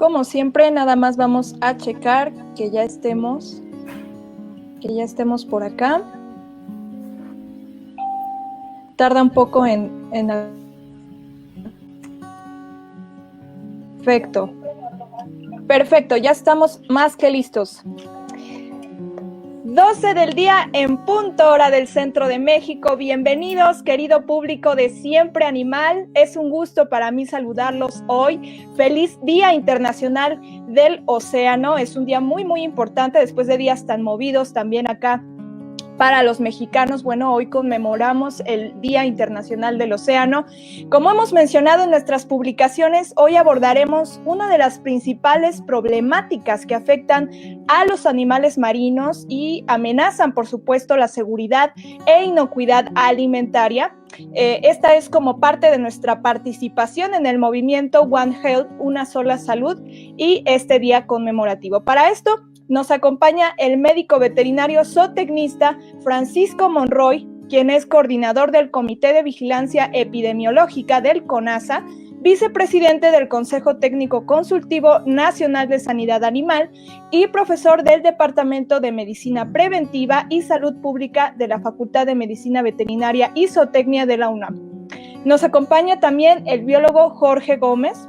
Como siempre, nada más vamos a checar que ya estemos por acá. Tarda un poco en... Perfecto, ya estamos más que listos. 12 del día en punto, hora del centro de México. Bienvenidos, querido público de Siempre Animal. Es un gusto para mí saludarlos hoy. Feliz Día Internacional del Océano. Es un día muy, muy importante después de días tan movidos también acá para los mexicanos. Bueno, hoy conmemoramos el Día Internacional del Océano. Como hemos mencionado en nuestras publicaciones, hoy abordaremos una de las principales problemáticas que afectan a los animales marinos y amenazan, por supuesto, la seguridad e inocuidad alimentaria. Esta es como parte de nuestra participación en el movimiento One Health, una sola salud, y este día conmemorativo. Para esto, nos acompaña el médico veterinario zootecnista Francisco Monroy, quien es coordinador del Comité de Vigilancia Epidemiológica del CONASA, vicepresidente del Consejo Técnico Consultivo Nacional de Sanidad Animal y profesor del Departamento de Medicina Preventiva y Salud Pública de la Facultad de Medicina Veterinaria y Zootecnia de la UNAM. Nos acompaña también el biólogo Jorge Gómez.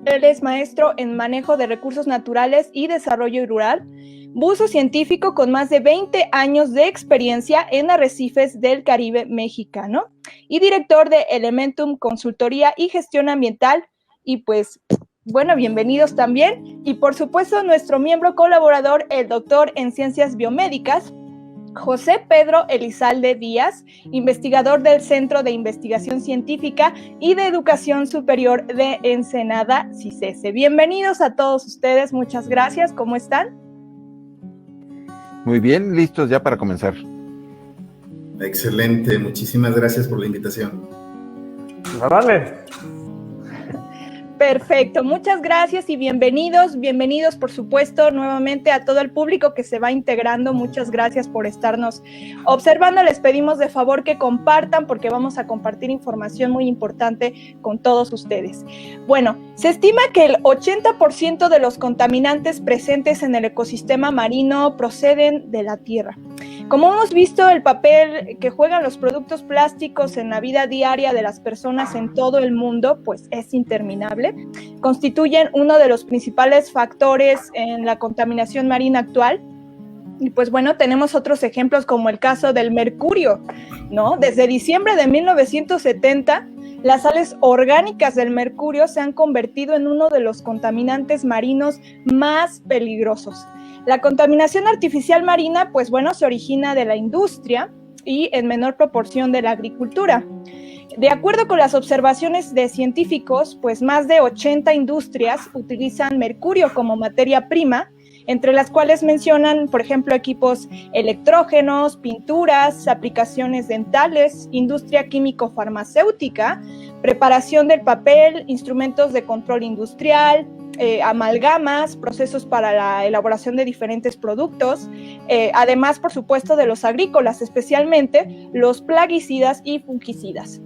Él es maestro en manejo de recursos naturales y desarrollo rural, buzo científico con más de 20 años de experiencia en arrecifes del Caribe mexicano y director de Elementum Consultoría y Gestión Ambiental. Y pues, bueno, bienvenidos también. Y por supuesto, nuestro miembro colaborador, el doctor en Ciencias Biomédicas, José Pedro Elizalde Díaz, investigador del Centro de Investigación Científica y de Educación Superior de Ensenada, CICESE. Bienvenidos a todos ustedes, muchas gracias, ¿cómo están? Muy bien, listos ya para comenzar. Excelente, muchísimas gracias por la invitación. Vale. Perfecto, muchas gracias y bienvenidos por supuesto nuevamente a todo el público que se va integrando. Muchas gracias por estarnos observando. Les pedimos de favor que compartan porque vamos a compartir información muy importante con todos ustedes. Bueno, se estima que el 80% de los contaminantes presentes en el ecosistema marino proceden de la tierra. Como hemos visto, el papel que juegan los productos plásticos en la vida diaria de las personas en todo el mundo, pues es interminable. Constituyen uno de los principales factores en la contaminación marina actual. Y pues bueno, tenemos otros ejemplos como el caso del mercurio, ¿no? Desde diciembre de 1970, las sales orgánicas del mercurio se han convertido en uno de los contaminantes marinos más peligrosos. La contaminación artificial marina, pues bueno, se origina de la industria y en menor proporción de la agricultura. De acuerdo con las observaciones de científicos, pues más de 80 industrias utilizan mercurio como materia prima, entre las cuales mencionan, por ejemplo, equipos electrógenos, pinturas, aplicaciones dentales, industria químico-farmacéutica, preparación del papel, instrumentos de control industrial, amalgamas, procesos para la elaboración de diferentes productos, además, por supuesto, de los agrícolas, especialmente los plaguicidas y fungicidas.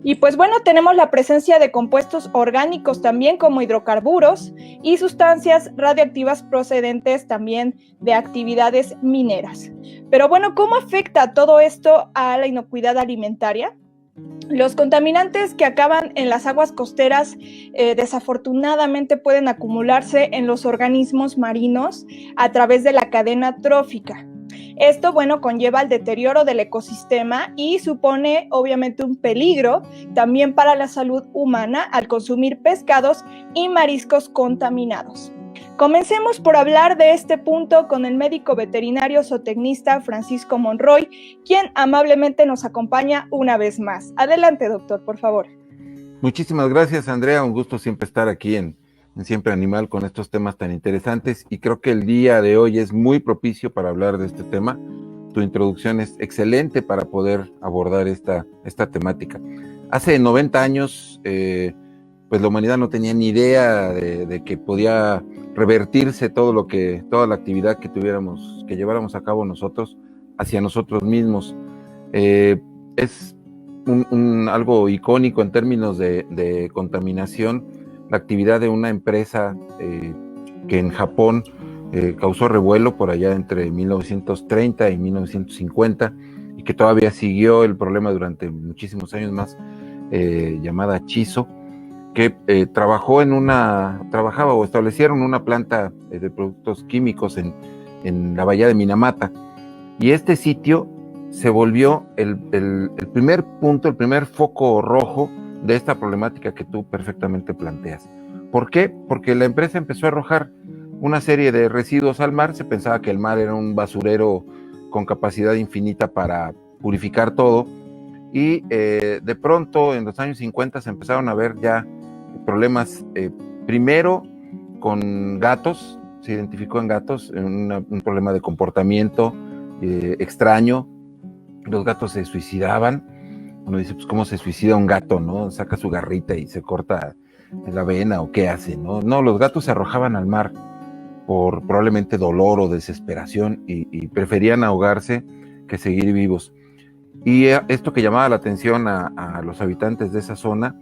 Y pues bueno, tenemos la presencia de compuestos orgánicos también como hidrocarburos y sustancias radioactivas procedentes también de actividades mineras. Pero bueno, ¿cómo afecta todo esto a la inocuidad alimentaria? Los contaminantes que acaban en las aguas costeras desafortunadamente pueden acumularse en los organismos marinos a través de la cadena trófica. Esto, bueno, conlleva el deterioro del ecosistema y supone obviamente un peligro también para la salud humana al consumir pescados y mariscos contaminados. Comencemos por hablar de este punto con el médico veterinario zootecnista Francisco Monroy, quien amablemente nos acompaña una vez más. Adelante, doctor, por favor. Muchísimas gracias, Andrea. Un gusto siempre estar aquí en Siempre Animal con estos temas tan interesantes y creo que el día de hoy es muy propicio para hablar de este tema. Tu introducción es excelente para poder abordar esta temática. Hace 90 años, pues la humanidad no tenía ni idea de que podía revertirse toda la actividad que lleváramos a cabo nosotros hacia nosotros mismos. Es algo icónico en términos de contaminación, la actividad de una empresa que en Japón causó revuelo por allá entre 1930 y 1950 y que todavía siguió el problema durante muchísimos años más, llamada Chiso, que trabajaba o establecieron una planta de productos químicos en la bahía de Minamata, y este sitio se volvió el primer punto, el primer foco rojo de esta problemática que tú perfectamente planteas. ¿Por qué? Porque la empresa empezó a arrojar una serie de residuos al mar. Se pensaba que el mar era un basurero con capacidad infinita para purificar todo, y de pronto en los años 50 se empezaron a ver ya problemas, primero con gatos. Se identificó en gatos un problema de comportamiento extraño. Los gatos se suicidaban. Uno dice, pues, ¿cómo se suicida un gato, no? Saca su garrita y se corta la vena, ¿o qué hace, no? No, los gatos se arrojaban al mar por probablemente dolor o desesperación, y preferían ahogarse que seguir vivos. Y esto que llamaba la atención a los habitantes de esa zona,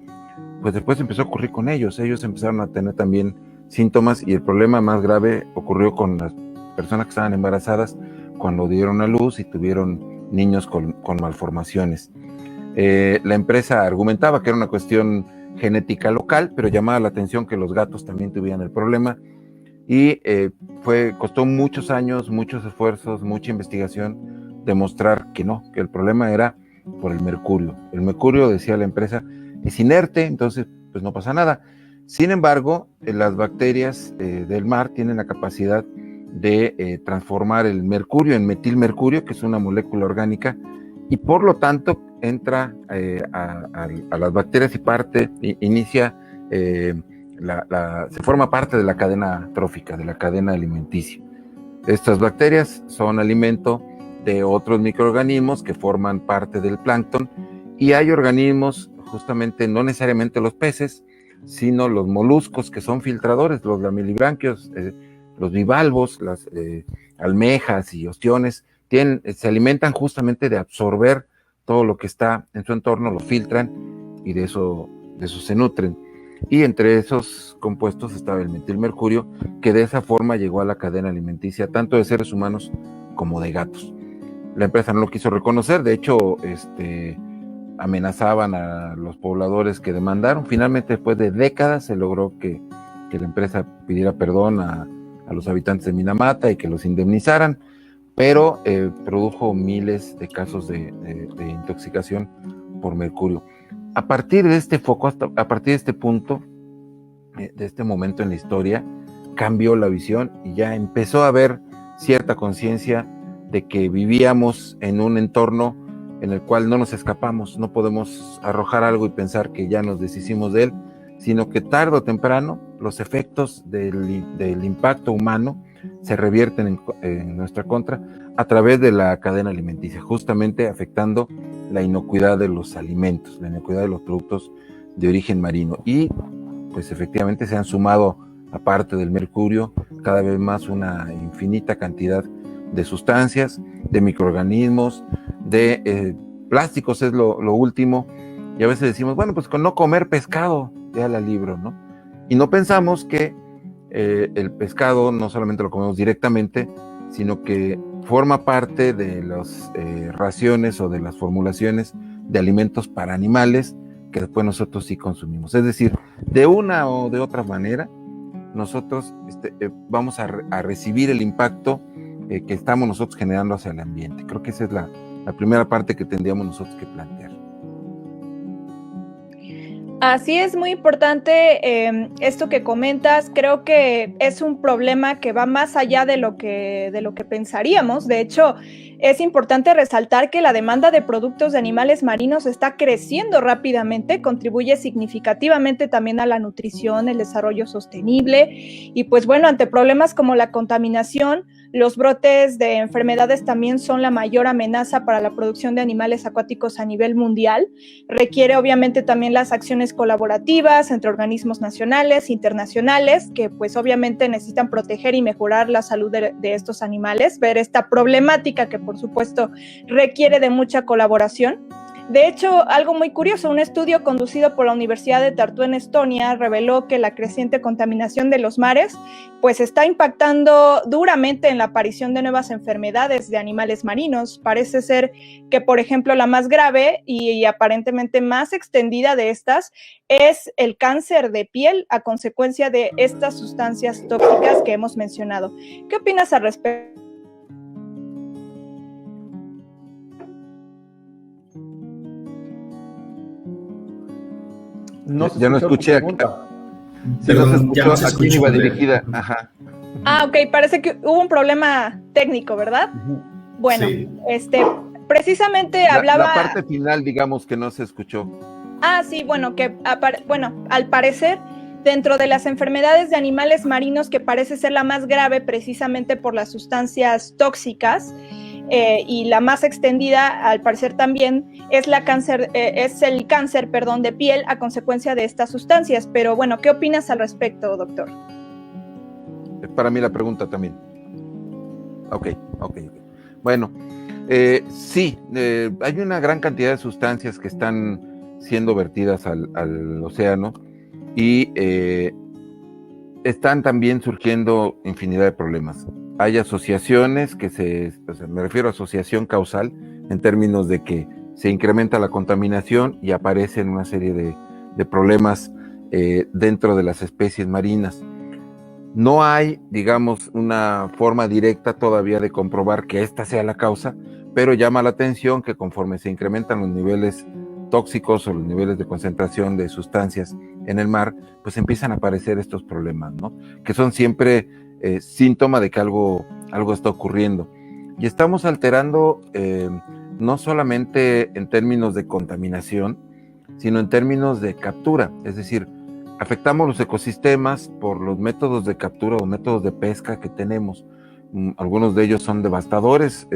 pues después empezó a ocurrir con ellos. Ellos empezaron a tener también síntomas, y el problema más grave ocurrió con las personas que estaban embarazadas cuando dieron a luz y tuvieron niños con malformaciones. La empresa argumentaba que era una cuestión genética local, pero llamaba la atención que los gatos también tuvieran el problema, y costó muchos años, muchos esfuerzos, mucha investigación demostrar que no, que el problema era por el mercurio. El mercurio, decía la empresa, es inerte, entonces pues no pasa nada. Sin embargo, las bacterias del mar tienen la capacidad de transformar el mercurio en metilmercurio, que es una molécula orgánica, y por lo tanto entra a las bacterias y inicia, se forma parte de la cadena trófica, de la cadena alimenticia. Estas bacterias son alimento de otros microorganismos que forman parte del plancton, y hay organismos, justamente no necesariamente los peces, sino los moluscos, que son filtradores, los lamilibranquios, los bivalvos, las almejas y ostiones, se alimentan justamente de absorber todo lo que está en su entorno, lo filtran y de eso se nutren. Y entre esos compuestos estaba el metilmercurio, que de esa forma llegó a la cadena alimenticia tanto de seres humanos como de gatos. La empresa no lo quiso reconocer, de hecho amenazaban a los pobladores que demandaron. Finalmente, después de décadas, se logró que la empresa pidiera perdón a los habitantes de Minamata y que los indemnizaran, pero produjo miles de casos de intoxicación por mercurio. A partir de este foco, a partir de este punto, de este momento en la historia, cambió la visión y ya empezó a haber cierta conciencia de que vivíamos en un entorno en el cual no nos escapamos. No podemos arrojar algo y pensar que ya nos deshicimos de él, sino que tarde o temprano los efectos del impacto humano se revierten en nuestra contra a través de la cadena alimenticia, justamente afectando la inocuidad de los alimentos, la inocuidad de los productos de origen marino. Y pues efectivamente se han sumado, aparte del mercurio, cada vez más una infinita cantidad de sustancias, de microorganismos, de plásticos es lo último. Y a veces decimos, bueno, pues con no comer pescado ya la libro, ¿no? Y no pensamos que el pescado no solamente lo comemos directamente, sino que forma parte de las raciones o de las formulaciones de alimentos para animales que después nosotros sí consumimos. Es decir, de una o de otra manera, nosotros vamos a recibir el impacto que estamos nosotros generando hacia el ambiente. Creo que esa es la primera parte que tendríamos nosotros que plantear. Así es, muy importante esto que comentas. Creo que es un problema que va más allá de lo que pensaríamos. De hecho, es importante resaltar que la demanda de productos de animales marinos está creciendo rápidamente, contribuye significativamente también a la nutrición, el desarrollo sostenible, y pues bueno, ante problemas como la contaminación, los brotes de enfermedades también son la mayor amenaza para la producción de animales acuáticos a nivel mundial. Requiere obviamente también las acciones colaborativas entre organismos nacionales, internacionales, que pues obviamente necesitan proteger y mejorar la salud de estos animales, ver esta problemática que por supuesto requiere de mucha colaboración. De hecho, algo muy curioso, un estudio conducido por la Universidad de Tartu en Estonia reveló que la creciente contaminación de los mares pues está impactando duramente en la aparición de nuevas enfermedades de animales marinos. Parece ser que, por ejemplo, la más grave y aparentemente más extendida de estas es el cáncer de piel a consecuencia de estas sustancias tóxicas que hemos mencionado. ¿Qué opinas al respecto? Ya no escuché aquí. Perdón, ya no se ¿A quién escuchó, iba Andrea. dirigida? Ajá. Ok, parece que hubo un problema técnico, ¿verdad? Bueno, Sí. Precisamente hablaba... La parte final, digamos, que no se escuchó. Sí, bueno, al parecer, dentro de las enfermedades de animales marinos, que parece ser la más grave precisamente por las sustancias tóxicas, y la más extendida, al parecer también, es el cáncer de piel a consecuencia de estas sustancias. Pero bueno, ¿qué opinas al respecto, doctor? Es para mí la pregunta también. Ok. Bueno, sí, hay una gran cantidad de sustancias que están siendo vertidas al océano y están también surgiendo infinidad de problemas. Hay asociaciones me refiero a asociación causal, en términos de que se incrementa la contaminación y aparecen una serie de problemas dentro de las especies marinas. No hay, digamos, una forma directa todavía de comprobar que esta sea la causa, pero llama la atención que conforme se incrementan los niveles tóxicos o los niveles de concentración de sustancias en el mar, pues empiezan a aparecer estos problemas, ¿no? Que son siempre síntoma de que algo está ocurriendo. Y estamos alterando no solamente en términos de contaminación, sino en términos de captura, es decir, afectamos los ecosistemas por los métodos de captura o métodos de pesca que tenemos. Algunos de ellos son devastadores.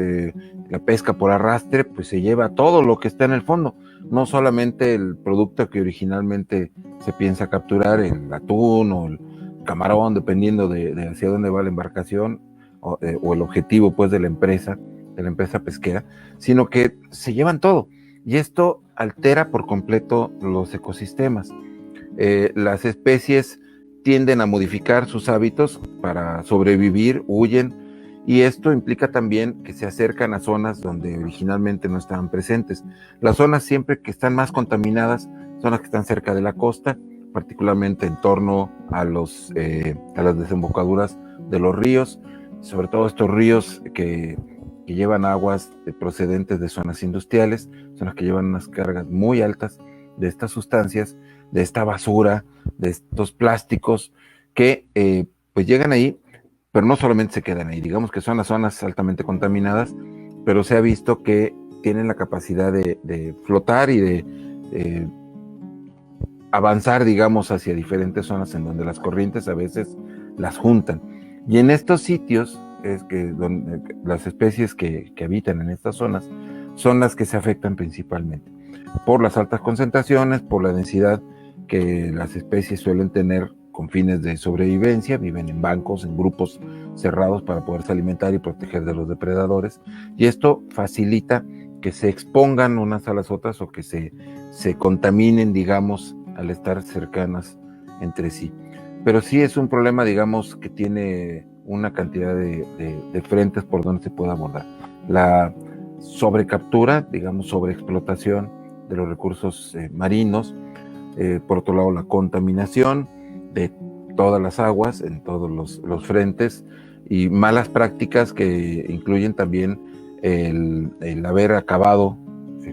La pesca por arrastre pues se lleva todo lo que está en el fondo, no solamente el producto que originalmente se piensa capturar, el atún o el camarón, dependiendo de hacia dónde va la embarcación o el objetivo pues de la empresa pesquera, sino que se llevan todo y esto altera por completo los ecosistemas. Las especies tienden a modificar sus hábitos para sobrevivir, huyen, y esto implica también que se acercan a zonas donde originalmente no estaban presentes. Las zonas siempre que están más contaminadas son las que están cerca de la costa, particularmente en torno a las desembocaduras de los ríos, sobre todo estos ríos que llevan aguas procedentes de zonas industriales, son las que llevan unas cargas muy altas de estas sustancias, de esta basura, de estos plásticos que pues llegan ahí, pero no solamente se quedan ahí, digamos que son las zonas altamente contaminadas, pero se ha visto que tienen la capacidad de flotar y de avanzar, digamos, hacia diferentes zonas en donde las corrientes a veces las juntan. Y en estos sitios es que donde las especies que habitan en estas zonas son las que se afectan principalmente por las altas concentraciones, por la densidad que las especies suelen tener con fines de sobrevivencia, viven en bancos, en grupos cerrados para poderse alimentar y proteger de los depredadores, y esto facilita que se expongan unas a las otras o que se contaminen, digamos, al estar cercanas entre sí. Pero sí es un problema, digamos, que tiene una cantidad de frentes por donde se puede abordar. La sobrecaptura, digamos, sobreexplotación de los recursos marinos, por otro lado la contaminación de todas las aguas en todos los frentes y malas prácticas que incluyen también el haber acabado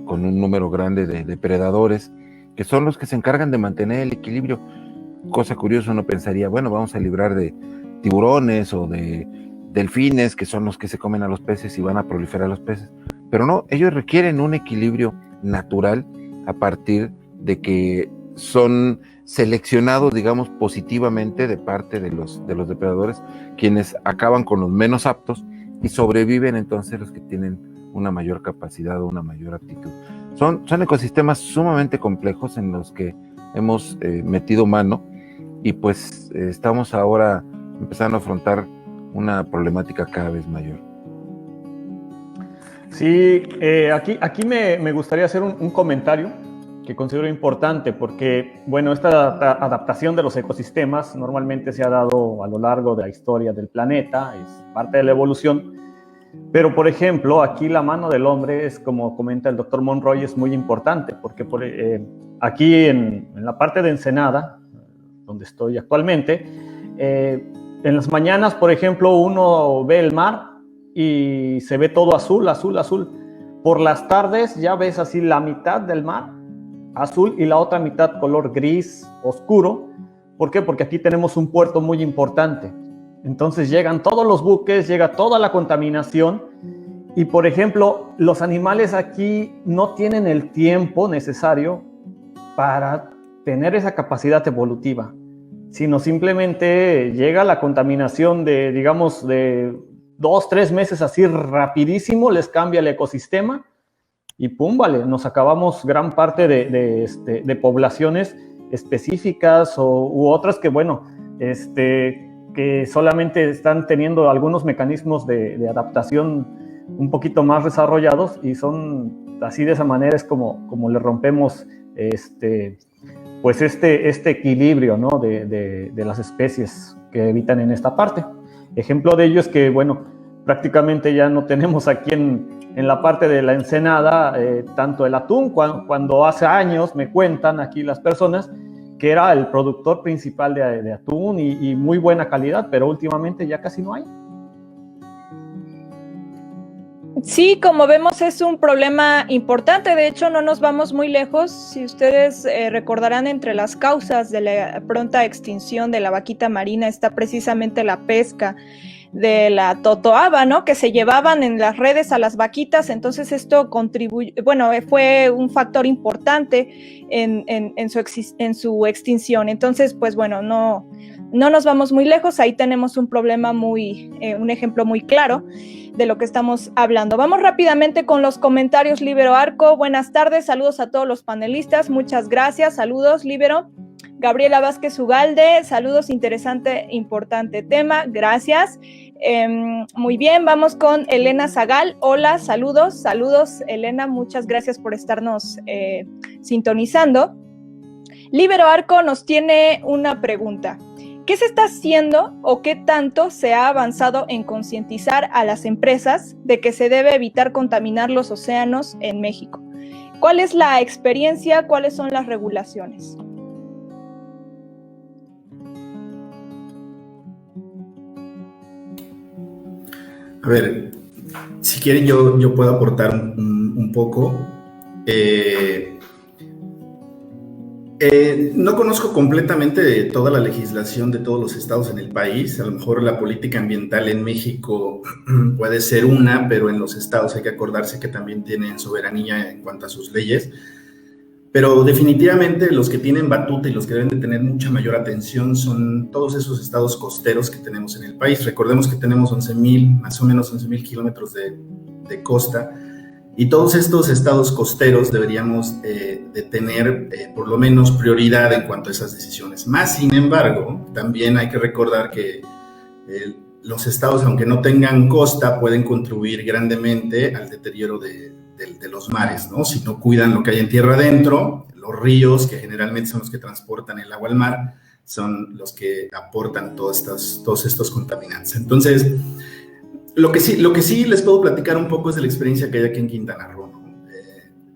con un número grande de depredadores que son los que se encargan de mantener el equilibrio. Cosa curiosa, uno pensaría, bueno, vamos a librar de tiburones o de delfines, que son los que se comen a los peces y van a proliferar los peces, pero no, ellos requieren un equilibrio natural a partir de que son seleccionados, digamos, positivamente de parte de los depredadores, quienes acaban con los menos aptos y sobreviven entonces los que tienen una mayor capacidad o una mayor aptitud. Son ecosistemas sumamente complejos en los que hemos metido mano y pues estamos ahora empezando a afrontar una problemática cada vez mayor. Sí, aquí me gustaría hacer un comentario que considero importante porque, bueno, esta adaptación de los ecosistemas normalmente se ha dado a lo largo de la historia del planeta, es parte de la evolución, pero, por ejemplo, aquí la mano del hombre es, como comenta el doctor Monroy, es muy importante porque aquí en la parte de Ensenada, donde estoy actualmente, en las mañanas, por ejemplo, uno ve el mar y se ve todo azul, azul, azul. Por las tardes ya ves así la mitad del mar azul y la otra mitad color gris oscuro. ¿Por qué? Porque aquí tenemos un puerto muy importante. Entonces llegan todos los buques, llega toda la contaminación y, por ejemplo, los animales aquí no tienen el tiempo necesario para tener esa capacidad evolutiva, sino simplemente llega la contaminación de, digamos, de 2-3 meses así rapidísimo, les cambia el ecosistema y pum, vale, nos acabamos gran parte de poblaciones específicas u otras que, bueno, que solamente están teniendo algunos mecanismos de adaptación un poquito más desarrollados y son así, de esa manera es como le rompemos pues este equilibrio, ¿no? de las especies que habitan en esta parte. Ejemplo de ello es que, bueno, prácticamente ya no tenemos aquí en la parte de la Ensenada tanto el atún, cuando hace años me cuentan aquí las personas que era el productor principal de atún y muy buena calidad, pero últimamente ya casi no hay. Sí, como vemos es un problema importante, de hecho no nos vamos muy lejos, si ustedes recordarán, entre las causas de la pronta extinción de la vaquita marina está precisamente la pesca de la totoaba, ¿no? Que se llevaban en las redes a las vaquitas, entonces esto fue un factor importante en su extinción. Entonces, pues bueno, no nos vamos muy lejos, ahí tenemos un problema un ejemplo muy claro de lo que estamos hablando. Vamos rápidamente con los comentarios. Líbero Arco, buenas tardes, saludos a todos los panelistas, muchas gracias, saludos Líbero. Sabriela Vázquez Ugalde, saludos, interesante, importante tema, gracias. Muy bien, vamos con Elena Zagal, hola, saludos Elena, muchas gracias por estarnos sintonizando. Líbero Arco nos tiene una pregunta. ¿Qué se está haciendo o qué tanto se ha avanzado en concientizar a las empresas de que se debe evitar contaminar los océanos en México? ¿Cuál es la experiencia? ¿Cuáles son las regulaciones? A ver, si quieren yo puedo aportar un poco. No conozco completamente toda la legislación de todos los estados en el país. A lo mejor la política ambiental en México puede ser una, pero en los estados hay que acordarse que también tienen soberanía en cuanto a sus leyes. Pero definitivamente los que tienen batuta y los que deben de tener mucha mayor atención son todos esos estados costeros que tenemos en el país. Recordemos que tenemos más o menos 11,000 kilómetros de costa. Y todos estos estados costeros deberíamos de tener por lo menos prioridad en cuanto a esas decisiones. Más sin embargo, también hay que recordar que los estados, aunque no tengan costa, pueden contribuir grandemente al deterioro de los mares, ¿no? Si no cuidan lo que hay en tierra adentro, los ríos, que generalmente son los que transportan el agua al mar, son los que aportan todos estos contaminantes. Entonces, lo que sí les puedo platicar un poco es de la experiencia que hay aquí en Quintana Roo, ¿no?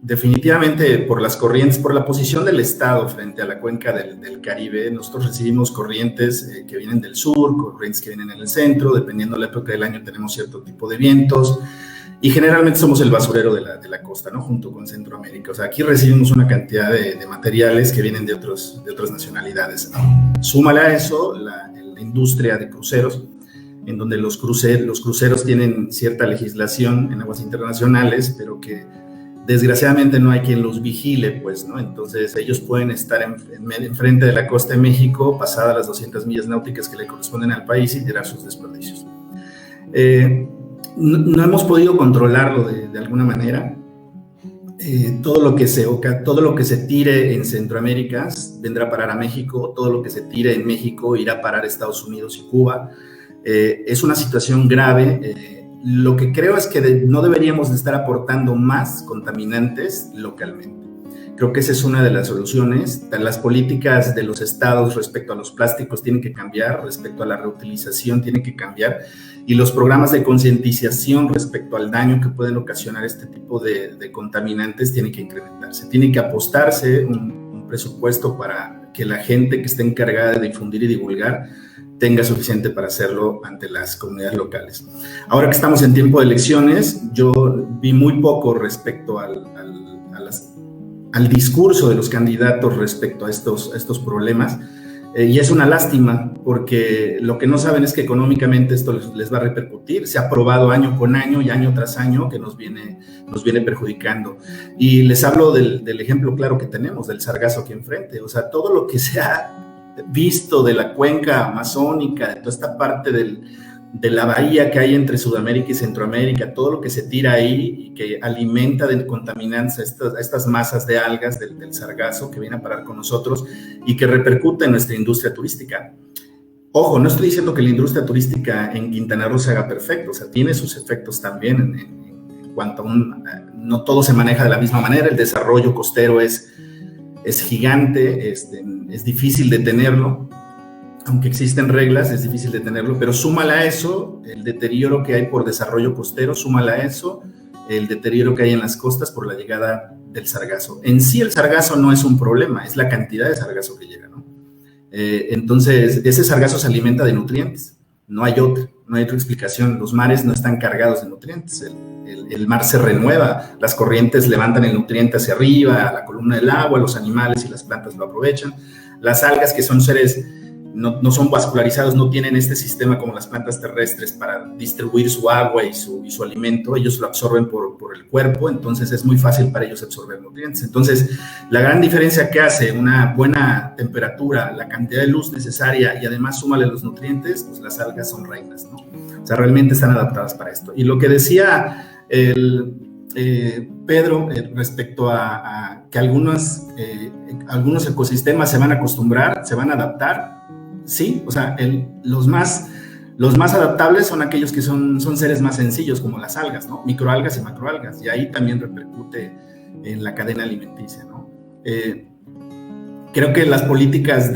Definitivamente por las corrientes, por la posición del estado frente a la cuenca del Caribe, nosotros recibimos corrientes que vienen del sur, corrientes que vienen en el centro, dependiendo de la época del año tenemos cierto tipo de vientos y generalmente somos el basurero de la costa, ¿no? Junto con Centroamérica. O sea, aquí recibimos una cantidad de materiales que vienen de otras nacionalidades. Súmale a eso la industria de cruceros, en donde los cruceros tienen cierta legislación en aguas internacionales, pero que desgraciadamente no hay quien los vigile, pues, ¿no? Entonces ellos pueden estar enfrente de la costa de México, pasadas las 200 millas náuticas que le corresponden al país y tirar sus desperdicios. No hemos podido controlarlo de alguna manera. Todo lo que se tire en Centroamérica vendrá a parar a México, todo lo que se tire en México irá a parar a Estados Unidos y Cuba. Es una situación grave lo que creo es que no deberíamos de estar aportando más contaminantes localmente. Creo que esa es una de las soluciones. Las políticas de los estados respecto a los plásticos tienen que cambiar, respecto a la reutilización tienen que cambiar, y los programas de concientización respecto al daño que pueden ocasionar este tipo de contaminantes tienen que incrementarse. Tiene que apostarse un presupuesto para que la gente que esté encargada de difundir y divulgar tenga suficiente para hacerlo ante las comunidades locales. Ahora que estamos en tiempo de elecciones, yo vi muy poco respecto al discurso de los candidatos respecto a estos problemas, y es una lástima, porque lo que no saben es que económicamente esto les va a repercutir. Se ha probado año con año y año tras año que nos viene perjudicando. Y les hablo del ejemplo claro que tenemos, del sargazo aquí enfrente. O sea, todo lo que se ha visto de la cuenca amazónica, de toda esta parte de la bahía que hay entre Sudamérica y Centroamérica, todo lo que se tira ahí y que alimenta de contaminantes a estas masas de algas del sargazo que viene a parar con nosotros y que repercute en nuestra industria turística. Ojo, no estoy diciendo que la industria turística en Quintana Roo se haga perfecto, o sea, tiene sus efectos también en cuanto a no todo se maneja de la misma manera. El desarrollo costero es gigante, es difícil detenerlo. Aunque existen reglas, es difícil detenerlo, pero súmala a eso el deterioro que hay por desarrollo costero, súmala a eso el deterioro que hay en las costas por la llegada del sargazo. En sí el sargazo no es un problema, es la cantidad de sargazo que llega, ¿no? Entonces, ese sargazo se alimenta de nutrientes, no hay otra explicación. Los mares no están cargados de nutrientes, el mar se renueva, las corrientes levantan el nutriente hacia arriba, a la columna del agua, los animales y las plantas lo aprovechan. Las algas, que son seres no son vascularizados, no tienen este sistema como las plantas terrestres para distribuir su agua y su alimento, ellos lo absorben por el cuerpo, entonces es muy fácil para ellos absorber nutrientes. Entonces, la gran diferencia que hace una buena temperatura, la cantidad de luz necesaria y además súmale los nutrientes, pues las algas son reinas, ¿no? O sea, realmente están adaptadas para esto. Y lo que decía Pedro respecto a que algunos ecosistemas se van a acostumbrar, se van a adaptar. Sí, o sea, los más adaptables son aquellos que son seres más sencillos, como las algas, ¿no? Microalgas y macroalgas, y ahí también repercute en la cadena alimenticia, ¿no? Creo que las políticas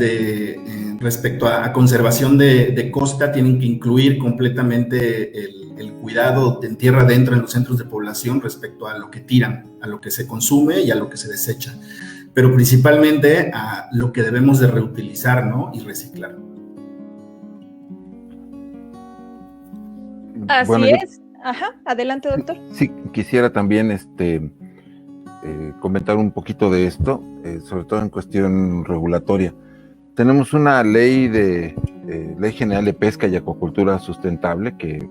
respecto a conservación de costa tienen que incluir completamente el cuidado en tierra adentro en los centros de población respecto a lo que tiran, a lo que se consume y a lo que se desecha, pero principalmente a lo que debemos de reutilizar, ¿no? Y reciclar. Así bueno, es. Ajá, adelante, doctor. Sí, quisiera también comentar un poquito de esto, sobre todo en cuestión regulatoria. Tenemos una ley Ley General de Pesca y Acuacultura Sustentable que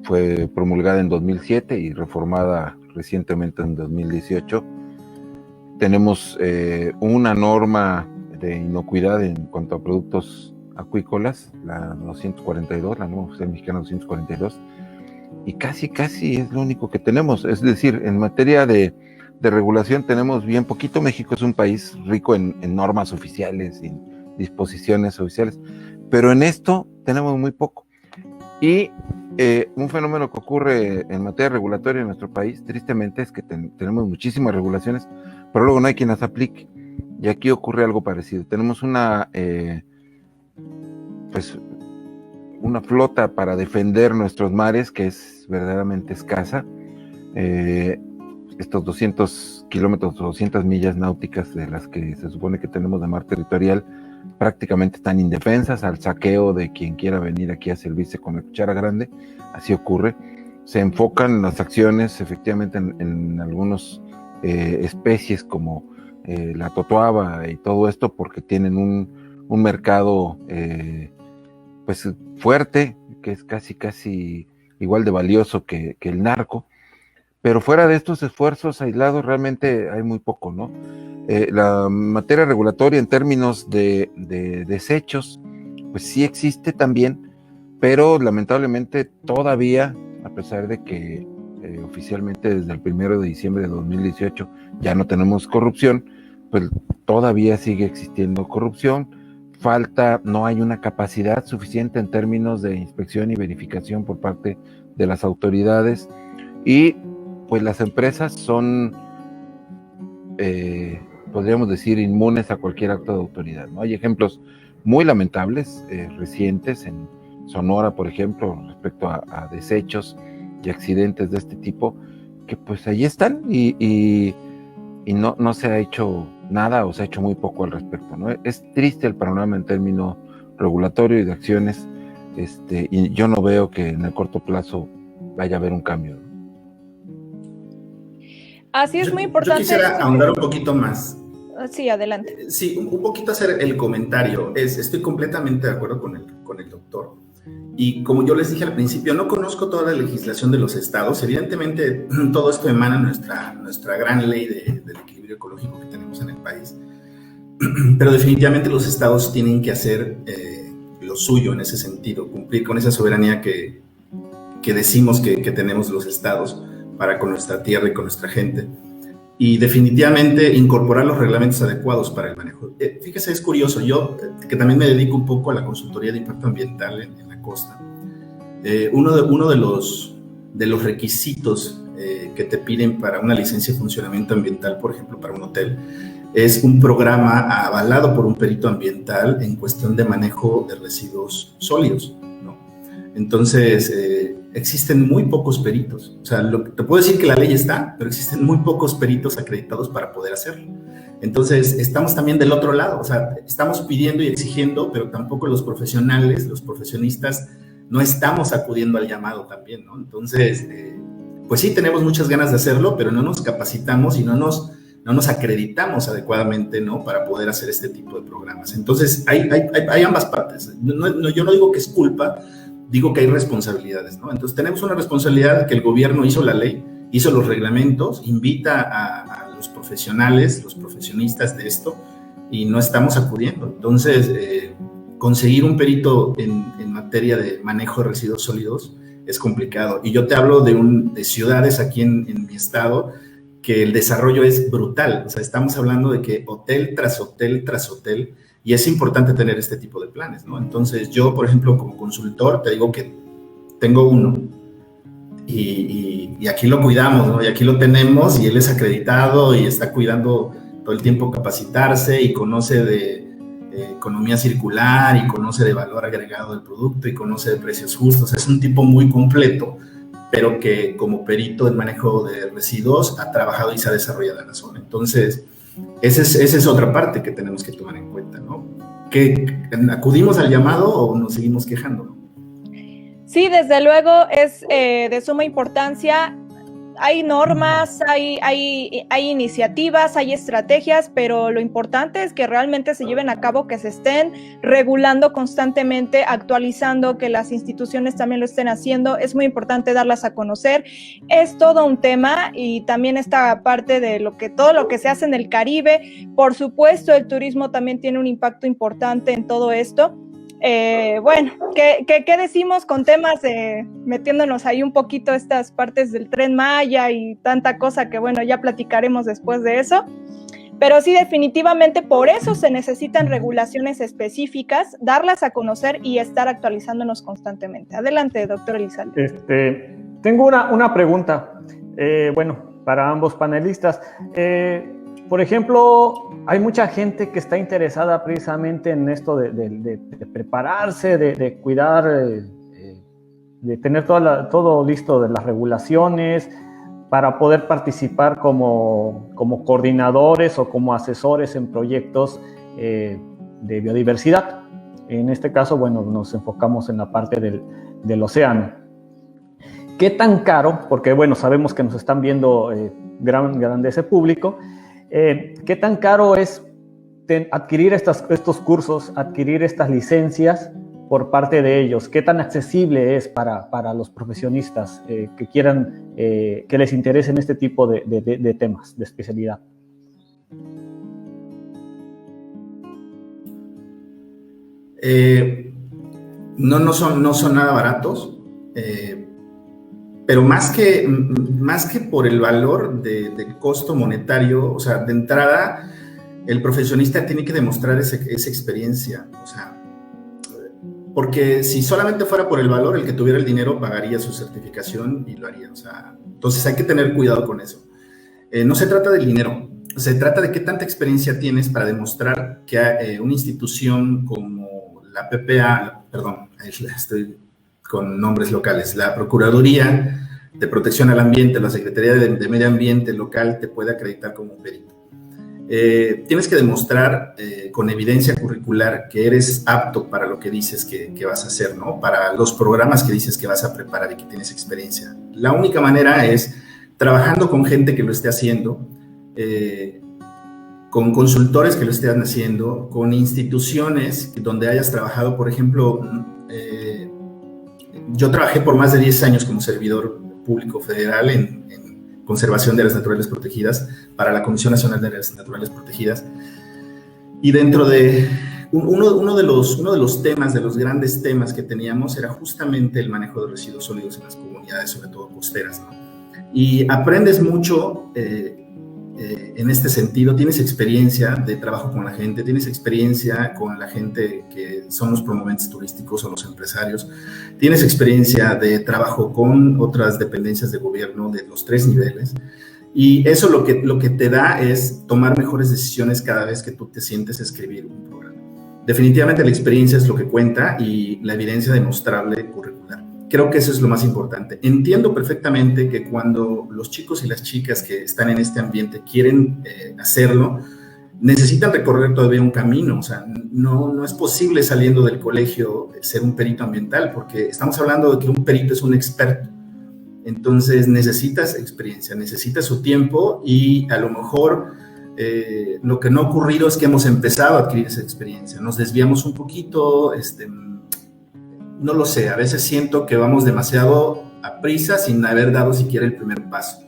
fue promulgada en 2007 y reformada recientemente en 2018. Tenemos una norma de inocuidad en cuanto a productos acuícolas, la 242, la norma oficial mexicana 242, y casi es lo único que tenemos. Es decir, en materia de regulación tenemos bien poquito. México es un país rico en normas oficiales, en disposiciones oficiales, pero en esto tenemos muy poco. Y un fenómeno que ocurre en materia regulatoria en nuestro país, tristemente, es que tenemos muchísimas regulaciones, pero luego no hay quien las aplique. Y aquí ocurre algo parecido. Tenemos una flota para defender nuestros mares que es verdaderamente escasa. Estos 200 kilómetros o 200 millas náuticas de las que se supone que tenemos de mar territorial prácticamente están indefensas al saqueo de quien quiera venir aquí a servirse con la cuchara grande. Así ocurre. Se enfocan las acciones efectivamente en algunas especies como la totoaba y todo esto, porque tienen un mercado pues fuerte, que es casi igual de valioso que el narco. Pero fuera de estos esfuerzos aislados realmente hay muy poco, ¿no? La materia regulatoria en términos de desechos, pues sí existe también, pero lamentablemente todavía, a pesar de que oficialmente desde el 1 de diciembre de 2018 ya no tenemos corrupción, pues todavía sigue existiendo corrupción, no hay una capacidad suficiente en términos de inspección y verificación por parte de las autoridades, y pues las empresas son, podríamos decir, inmunes a cualquier acto de autoridad, ¿no? Hay ejemplos muy lamentables, recientes, en Sonora, por ejemplo, respecto a desechos y accidentes de este tipo, que pues ahí están y no se ha hecho nada, o se ha hecho muy poco al respecto, ¿no? Es triste el panorama en términos regulatorio y de acciones, y yo no veo que en el corto plazo vaya a haber un cambio, ¿no? Así es, muy importante. Yo quisiera ahondar un poquito más. Sí, adelante. Sí, un poquito hacer el comentario. Estoy completamente de acuerdo con el doctor. Y como yo les dije al principio, no conozco toda la legislación de los estados. Evidentemente, todo esto emana nuestra gran ley del equilibrio ecológico que tenemos en el país. Pero definitivamente los estados tienen que hacer lo suyo en ese sentido, cumplir con esa soberanía que decimos que tenemos los estados para con nuestra tierra y con nuestra gente. Y definitivamente incorporar los reglamentos adecuados para el manejo. Fíjese, es curioso, yo que también me dedico un poco a la consultoría de impacto ambiental en la costa, uno de los requisitos que te piden para una licencia de funcionamiento ambiental, por ejemplo, para un hotel, es un programa avalado por un perito ambiental en cuestión de manejo de residuos sólidos, ¿no? Entonces, existen muy pocos peritos. O sea, te puedo decir que la ley está, pero existen muy pocos peritos acreditados para poder hacerlo. Entonces, estamos también del otro lado. O sea, estamos pidiendo y exigiendo, pero tampoco los profesionales, los profesionistas, no estamos acudiendo al llamado también, ¿no? Entonces, pues sí, tenemos muchas ganas de hacerlo, pero no nos capacitamos y no nos acreditamos adecuadamente, ¿no? Para poder hacer este tipo de programas. Entonces, hay ambas partes. Yo no digo que es culpa, digo que hay responsabilidades, ¿no? Entonces tenemos una responsabilidad que el gobierno hizo la ley, hizo los reglamentos, invita a los profesionales, los profesionistas de esto, y no estamos acudiendo. Entonces, conseguir un perito en materia de manejo de residuos sólidos es complicado. Y yo te hablo de ciudades aquí en mi estado, que el desarrollo es brutal. O sea, estamos hablando de que hotel tras hotel tras hotel, y es importante tener este tipo de planes, ¿no? Entonces, yo, por ejemplo, como consultor, te digo que tengo uno y aquí lo cuidamos, ¿no? Y aquí lo tenemos y él es acreditado y está cuidando todo el tiempo capacitarse y conoce de economía circular y conoce de valor agregado del producto y conoce de precios justos. Es un tipo muy completo, pero que como perito en manejo de residuos ha trabajado y se ha desarrollado en la zona. Entonces, esa es otra parte que tenemos que tomar en cuenta, ¿no? ¿Que acudimos al llamado o nos seguimos quejando, ¿no? Sí, desde luego es de suma importancia. Hay normas, hay iniciativas, hay estrategias, pero lo importante es que realmente se lleven a cabo, que se estén regulando constantemente, actualizando, que las instituciones también lo estén haciendo. Es muy importante darlas a conocer. Es todo un tema, y también esta parte de todo lo que se hace en el Caribe. Por supuesto, el turismo también tiene un impacto importante en todo esto. Bueno, ¿qué decimos con temas metiéndonos ahí un poquito estas partes del Tren Maya y tanta cosa que, bueno, ya platicaremos después de eso? Pero sí, definitivamente por eso se necesitan regulaciones específicas, darlas a conocer y estar actualizándonos constantemente. Adelante, doctor Elizalde. Tengo una pregunta, bueno, para ambos panelistas. Por ejemplo, hay mucha gente que está interesada precisamente en esto de prepararse, de cuidar, de tener todo listo de las regulaciones para poder participar como coordinadores o como asesores en proyectos de biodiversidad. En este caso, bueno, nos enfocamos en la parte del océano. ¿Qué tan caro? Porque, bueno, sabemos que nos están viendo grande ese público. ¿Qué tan caro es adquirir estos cursos, adquirir estas licencias por parte de ellos? ¿Qué tan accesible es para los profesionistas que quieran, que les interesen este tipo de temas, de especialidad? No son nada baratos, pero más que por el valor del costo monetario, o sea, de entrada, el profesionista tiene que demostrar esa experiencia, o sea, porque si solamente fuera por el valor, el que tuviera el dinero pagaría su certificación y lo haría, o sea, entonces hay que tener cuidado con eso. No se trata del dinero, se trata de qué tanta experiencia tienes para demostrar que una institución como la PPA, perdón, estoy con nombres locales, la Procuraduría de Protección al Ambiente, la Secretaría de Medio Ambiente local te puede acreditar como un perito. Tienes que demostrar con evidencia curricular que eres apto para lo que dices que vas a hacer, ¿no? Para los programas que dices que vas a preparar y que tienes experiencia. La única manera es trabajando con gente que lo esté haciendo, con consultores que lo estén haciendo, con instituciones donde hayas trabajado. Por ejemplo, yo trabajé por más de 10 años como servidor público federal en conservación de áreas naturales protegidas para la Comisión Nacional de Áreas Naturales Protegidas, y dentro de uno de los temas, de los grandes temas que teníamos, era justamente el manejo de residuos sólidos en las comunidades, sobre todo costeras, ¿no? Y aprendes mucho en este sentido. Tienes experiencia de trabajo con la gente, tienes experiencia con la gente que son los promoventes turísticos o los empresarios, tienes experiencia de trabajo con otras dependencias de gobierno de los 3 niveles, y eso lo que te da es tomar mejores decisiones cada vez que tú te sientes a escribir un programa. Definitivamente la experiencia es lo que cuenta y la evidencia demostrable curricular. Creo que eso es lo más importante. Entiendo perfectamente que cuando los chicos y las chicas que están en este ambiente quieren hacerlo, necesitan recorrer todavía un camino. O sea, no es posible saliendo del colegio ser un perito ambiental, porque estamos hablando de que un perito es un experto. Entonces necesitas experiencia, necesitas su tiempo, y a lo mejor lo que no ha ocurrido es que hemos empezado a adquirir esa experiencia. Nos desviamos un poquito, no lo sé, a veces siento que vamos demasiado a prisa sin haber dado siquiera el primer paso.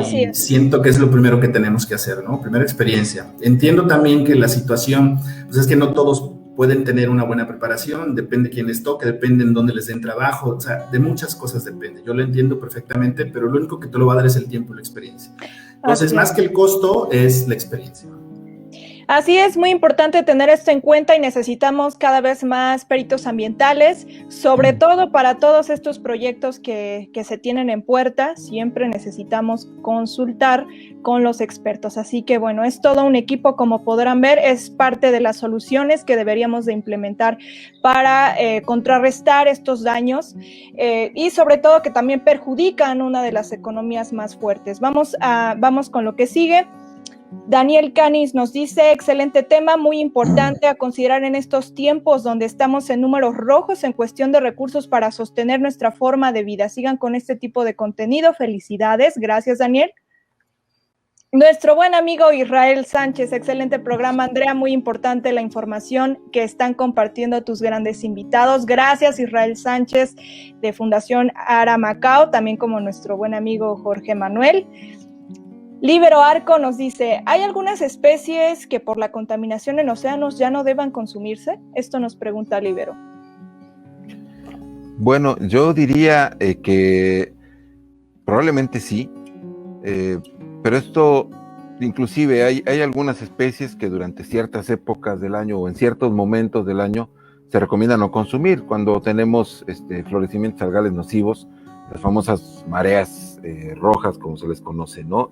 Y siento que es lo primero que tenemos que hacer, ¿no? Primera experiencia. Entiendo también que la situación, pues es que no todos pueden tener una buena preparación, depende quién les toque, depende en dónde les den trabajo, o sea, de muchas cosas depende. Yo lo entiendo perfectamente, pero lo único que te lo va a dar es el tiempo y la experiencia. Entonces, más que el costo, es la experiencia. Así es, muy importante tener esto en cuenta, y necesitamos cada vez más peritos ambientales, sobre todo para todos estos proyectos que se tienen en puerta. Siempre necesitamos consultar con los expertos. Así que bueno, es todo un equipo, como podrán ver, es parte de las soluciones que deberíamos de implementar para contrarrestar estos daños y sobre todo que también perjudican una de las economías más fuertes. Vamos con lo que sigue. Daniel Canis nos dice: excelente tema, muy importante a considerar en estos tiempos donde estamos en números rojos en cuestión de recursos para sostener nuestra forma de vida. Sigan con este tipo de contenido. Felicidades. Gracias, Daniel. Nuestro buen amigo Israel Sánchez: excelente programa, Andrea, muy importante la información que están compartiendo tus grandes invitados. Gracias, Israel Sánchez, de Fundación Ara Macao, también como nuestro buen amigo Jorge Manuel. Libero Arco nos dice: ¿hay algunas especies que por la contaminación en océanos ya no deban consumirse? Esto nos pregunta Libero. Bueno, yo diría que probablemente sí, pero esto, inclusive hay algunas especies que durante ciertas épocas del año o en ciertos momentos del año se recomienda no consumir. Cuando tenemos florecimientos algales nocivos, las famosas mareas rojas, como se les conoce, ¿no?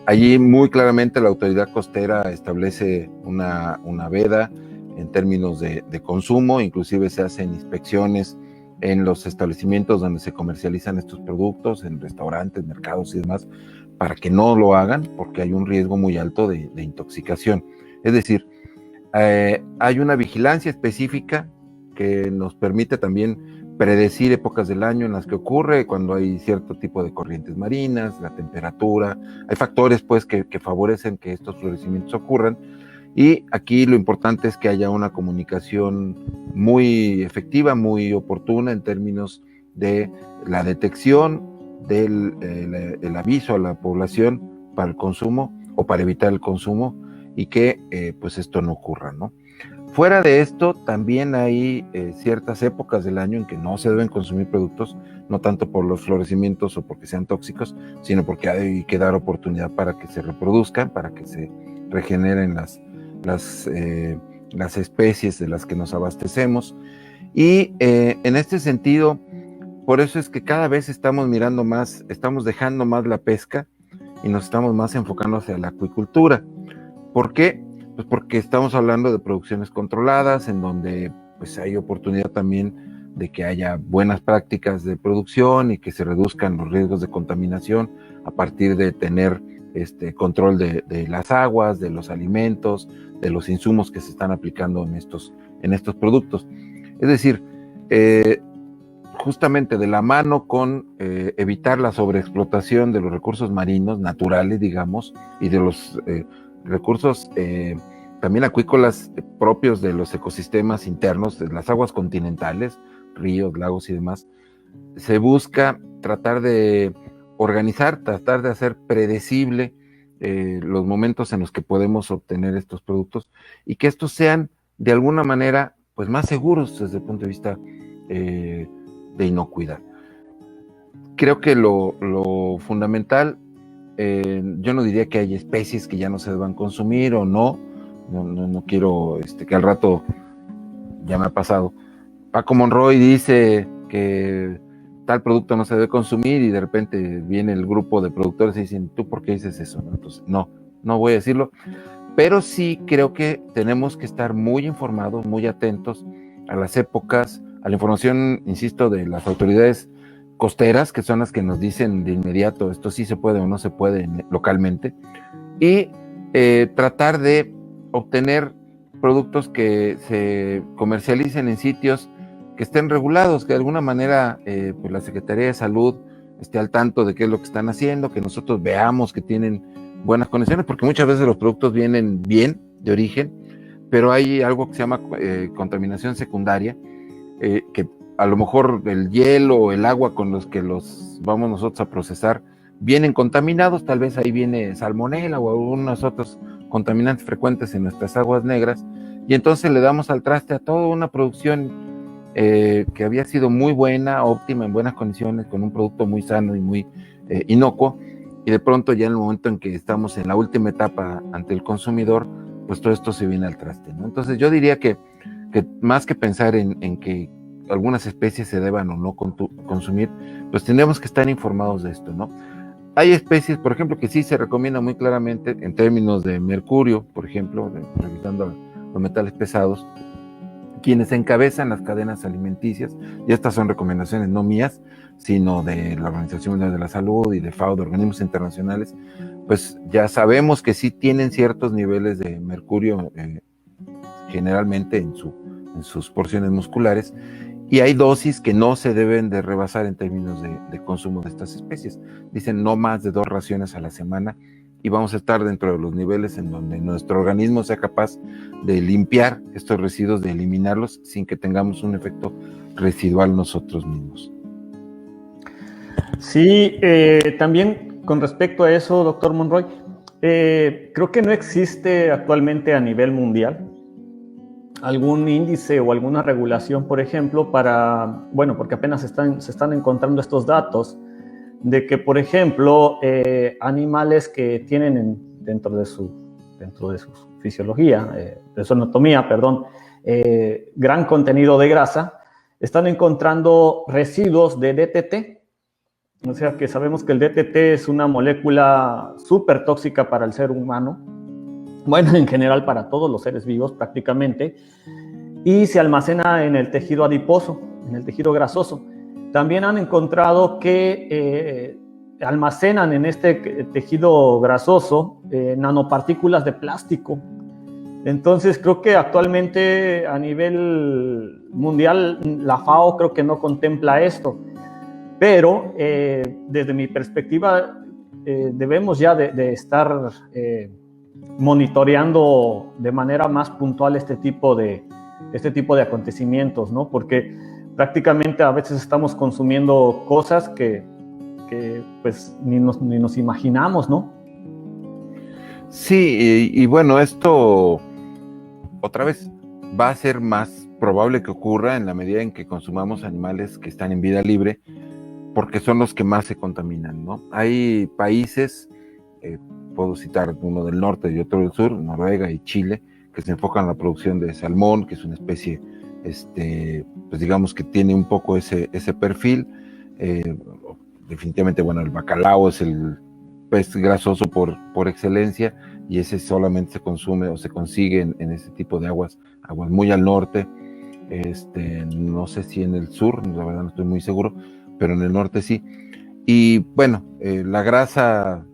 Allí muy claramente la autoridad costera establece una veda en términos de consumo. Inclusive se hacen inspecciones en los establecimientos donde se comercializan estos productos, en restaurantes, mercados y demás, para que no lo hagan, porque hay un riesgo muy alto de intoxicación. Es decir, hay una vigilancia específica que nos permite también predecir épocas del año en las que ocurre, cuando hay cierto tipo de corrientes marinas, la temperatura. Hay factores pues que favorecen que estos florecimientos ocurran, y aquí lo importante es que haya una comunicación muy efectiva, muy oportuna en términos de la detección, del aviso a la población para el consumo o para evitar el consumo, y que pues esto no ocurra, ¿no? Fuera de esto, también hay ciertas épocas del año en que no se deben consumir productos, no tanto por los florecimientos o porque sean tóxicos, sino porque hay que dar oportunidad para que se reproduzcan, para que se regeneren las especies de las que nos abastecemos. Y en este sentido, por eso es que cada vez estamos dejando más la pesca y nos estamos más enfocando hacia la acuicultura. ¿Por qué? Pues porque estamos hablando de producciones controladas, en donde pues hay oportunidad también de que haya buenas prácticas de producción y que se reduzcan los riesgos de contaminación a partir de tener control de las aguas, de los alimentos, de los insumos que se están aplicando en estos productos. Es decir, justamente de la mano con evitar la sobreexplotación de los recursos marinos, naturales, digamos, y de los recursos también acuícolas propios de los ecosistemas internos, de las aguas continentales, ríos, lagos y demás, se busca tratar de organizar, tratar de hacer predecible los momentos en los que podemos obtener estos productos y que estos sean de alguna manera pues más seguros desde el punto de vista de inocuidad. Creo que lo fundamental, yo no diría que hay especies que ya no se deban consumir o no quiero que al rato, ya me ha pasado, Paco Monroy dice que tal producto no se debe consumir y de repente viene el grupo de productores y dicen, ¿tú por qué dices eso? Entonces, no voy a decirlo, pero sí creo que tenemos que estar muy informados, muy atentos a las épocas, a la información, insisto, de las autoridades costeras, que son las que nos dicen de inmediato esto sí se puede o no se puede localmente, y tratar de obtener productos que se comercialicen en sitios que estén regulados, que de alguna manera pues la Secretaría de Salud esté al tanto de qué es lo que están haciendo, que nosotros veamos que tienen buenas condiciones, porque muchas veces los productos vienen bien de origen, pero hay algo que se llama contaminación secundaria, que a lo mejor el hielo o el agua con los que los vamos nosotros a procesar vienen contaminados, tal vez ahí viene salmonela o algunos otros contaminantes frecuentes en nuestras aguas negras, y entonces le damos al traste a toda una producción que había sido muy buena, óptima, en buenas condiciones, con un producto muy sano y muy inocuo, y de pronto ya en el momento en que estamos en la última etapa ante el consumidor, pues todo esto se viene al traste, ¿no? Entonces yo diría que más que pensar en que algunas especies se deban o no consumir, pues tendremos que estar informados de esto, ¿no? Hay especies, por ejemplo, que sí se recomienda muy claramente en términos de mercurio, por ejemplo, revisando los metales pesados, quienes encabezan las cadenas alimenticias, y estas son recomendaciones no mías, sino de la Organización Mundial de la Salud y de FAO, de organismos internacionales, pues ya sabemos que sí tienen ciertos niveles de mercurio generalmente en sus porciones musculares, y hay dosis que no se deben de rebasar en términos de consumo de estas especies. Dicen no más de 2 raciones a la semana, y vamos a estar dentro de los niveles en donde nuestro organismo sea capaz de limpiar estos residuos, de eliminarlos sin que tengamos un efecto residual nosotros mismos. Sí, también con respecto a eso, doctor Monroy, creo que no existe actualmente a nivel mundial algún índice o alguna regulación, por ejemplo, porque apenas se están encontrando estos datos de que, por ejemplo, animales que tienen dentro de su fisiología, de su anatomía, gran contenido de grasa, están encontrando residuos de DTT. O sea que sabemos que el DTT es una molécula súper tóxica para el ser humano, bueno, en general para todos los seres vivos prácticamente, y se almacena en el tejido adiposo, en el tejido grasoso. También han encontrado que almacenan en este tejido grasoso nanopartículas de plástico. Entonces creo que actualmente a nivel mundial la FAO creo que no contempla esto, pero desde mi perspectiva debemos ya de estar monitoreando de manera más puntual este tipo de acontecimientos, ¿no? Porque prácticamente a veces estamos consumiendo cosas que pues ni nos imaginamos, ¿no? Sí, y bueno, esto otra vez va a ser más probable que ocurra en la medida en que consumamos animales que están en vida libre, porque son los que más se contaminan, ¿no? Hay países, puedo citar uno del norte y otro del sur, Noruega y Chile, que se enfocan en la producción de salmón, que es una especie, pues digamos que tiene un poco ese perfil. Definitivamente, bueno, el bacalao es el pez grasoso por excelencia, y ese solamente se consume o se consigue en ese tipo de aguas muy al norte. No sé si en el sur, la verdad no estoy muy seguro, pero en el norte sí. Y bueno, la grasa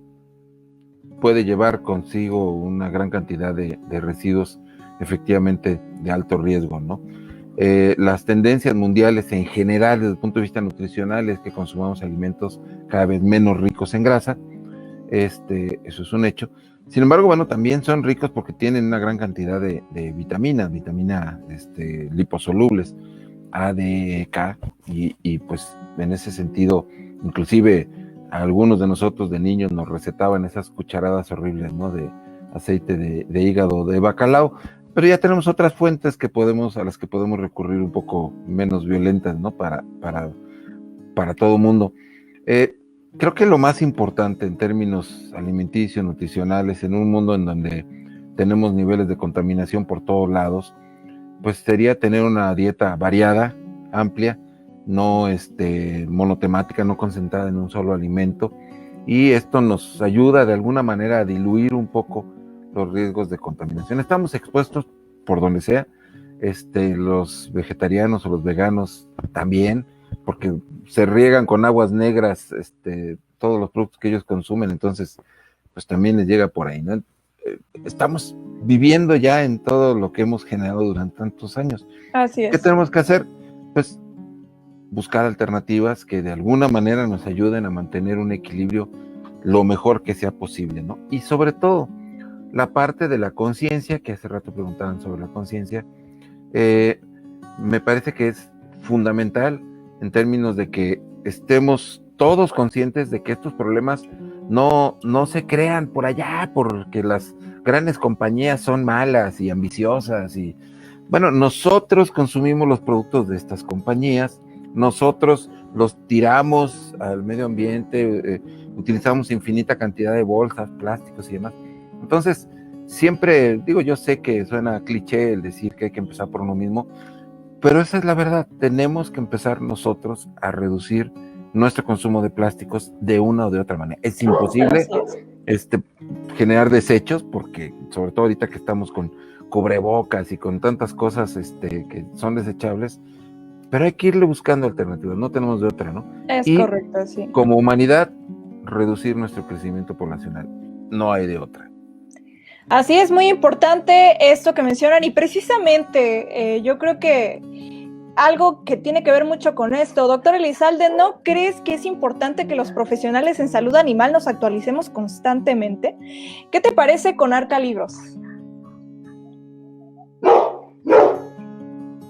puede llevar consigo una gran cantidad de residuos efectivamente de alto riesgo, ¿no? Las tendencias mundiales en general desde el punto de vista nutricional es que consumamos alimentos cada vez menos ricos en grasa. Eso es un hecho. Sin embargo, bueno, también son ricos porque tienen una gran cantidad de vitaminas liposolubles, A, D, E, K, y pues en ese sentido, inclusive a algunos de nosotros de niños nos recetaban esas cucharadas horribles, ¿no? De aceite de hígado de bacalao, pero ya tenemos otras fuentes a las que podemos recurrir un poco menos violentas, ¿no? Para todo mundo. Creo que lo más importante en términos alimenticios, nutricionales, en un mundo en donde tenemos niveles de contaminación por todos lados, pues sería tener una dieta variada, amplia, no monotemática, no concentrada en un solo alimento, y esto nos ayuda de alguna manera a diluir un poco los riesgos de contaminación. Estamos expuestos por donde sea, los vegetarianos o los veganos también, porque se riegan con aguas negras todos los productos que ellos consumen, entonces pues también les llega por ahí, ¿no? Estamos viviendo ya en todo lo que hemos generado durante tantos años. Así es. ¿Qué tenemos que hacer? Pues buscar alternativas que de alguna manera nos ayuden a mantener un equilibrio lo mejor que sea posible, ¿no? Y sobre todo, la parte de la conciencia, que hace rato preguntaban sobre la conciencia, me parece que es fundamental en términos de que estemos todos conscientes de que estos problemas no se crean por allá porque las grandes compañías son malas y ambiciosas, y bueno, nosotros consumimos los productos de estas compañías, nosotros los tiramos al medio ambiente, utilizamos infinita cantidad de bolsas, plásticos y demás. Entonces, siempre digo, yo sé que suena cliché el decir que hay que empezar por uno mismo, pero esa es la verdad. Tenemos que empezar nosotros a reducir nuestro consumo de plásticos de una o de otra manera. Es imposible generar desechos, porque sobre todo ahorita que estamos con cubrebocas y con tantas cosas que son desechables, pero hay que irle buscando alternativas, no tenemos de otra, ¿no? Es y correcto, sí. Como humanidad, reducir nuestro crecimiento poblacional, no hay de otra. Así es, muy importante esto que mencionan, y precisamente yo creo que algo que tiene que ver mucho con esto, doctor Elizalde, ¿no crees que es importante que los profesionales en salud animal nos actualicemos constantemente? ¿Qué te parece con Arca Libros?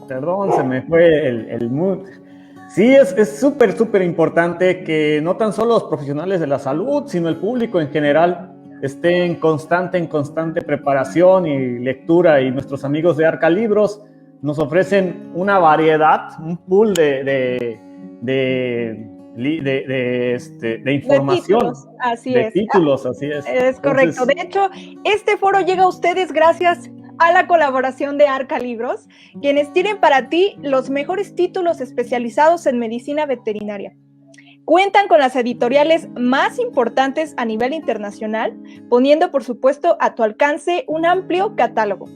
Perdón, se me fue el mood. Sí, es súper importante que no tan solo los profesionales de la salud, sino el público en general esté en constante preparación y lectura, y nuestros amigos de Arca Libros nos ofrecen una variedad, un pool de información, de títulos, así es. Es correcto. Entonces, de hecho, este foro llega a ustedes gracias a la colaboración de Arca Libros, quienes tienen para ti los mejores títulos especializados en medicina veterinaria. Cuentan con las editoriales más importantes a nivel internacional, poniendo, por supuesto, a tu alcance un amplio catálogo.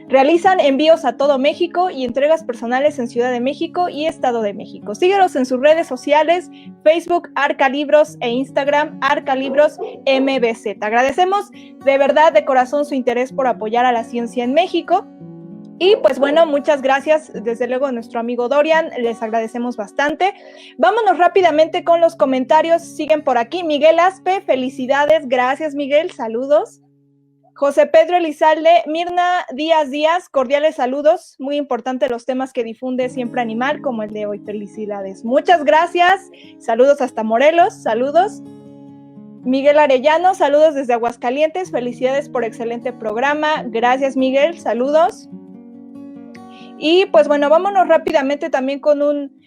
Realizan envíos a todo México y entregas personales en Ciudad de México y Estado de México. Síguenos en sus redes sociales, Facebook, Arca Libros, e Instagram, Arca Libros MBZ. Agradecemos de verdad, de corazón, su interés por apoyar a la ciencia en México. Y pues bueno, muchas gracias, desde luego, a nuestro amigo Dorian, les agradecemos bastante. Vámonos rápidamente con los comentarios, siguen por aquí. Miguel Aspe, felicidades, gracias Miguel, saludos. José Pedro Elizalde, Mirna Díaz, cordiales saludos, muy importante los temas que difunde Siempre Animal, como el de hoy, felicidades. Muchas gracias, saludos hasta Morelos, saludos. Miguel Arellano, saludos desde Aguascalientes, felicidades por excelente programa, gracias Miguel, saludos. Y pues bueno, vámonos rápidamente también con un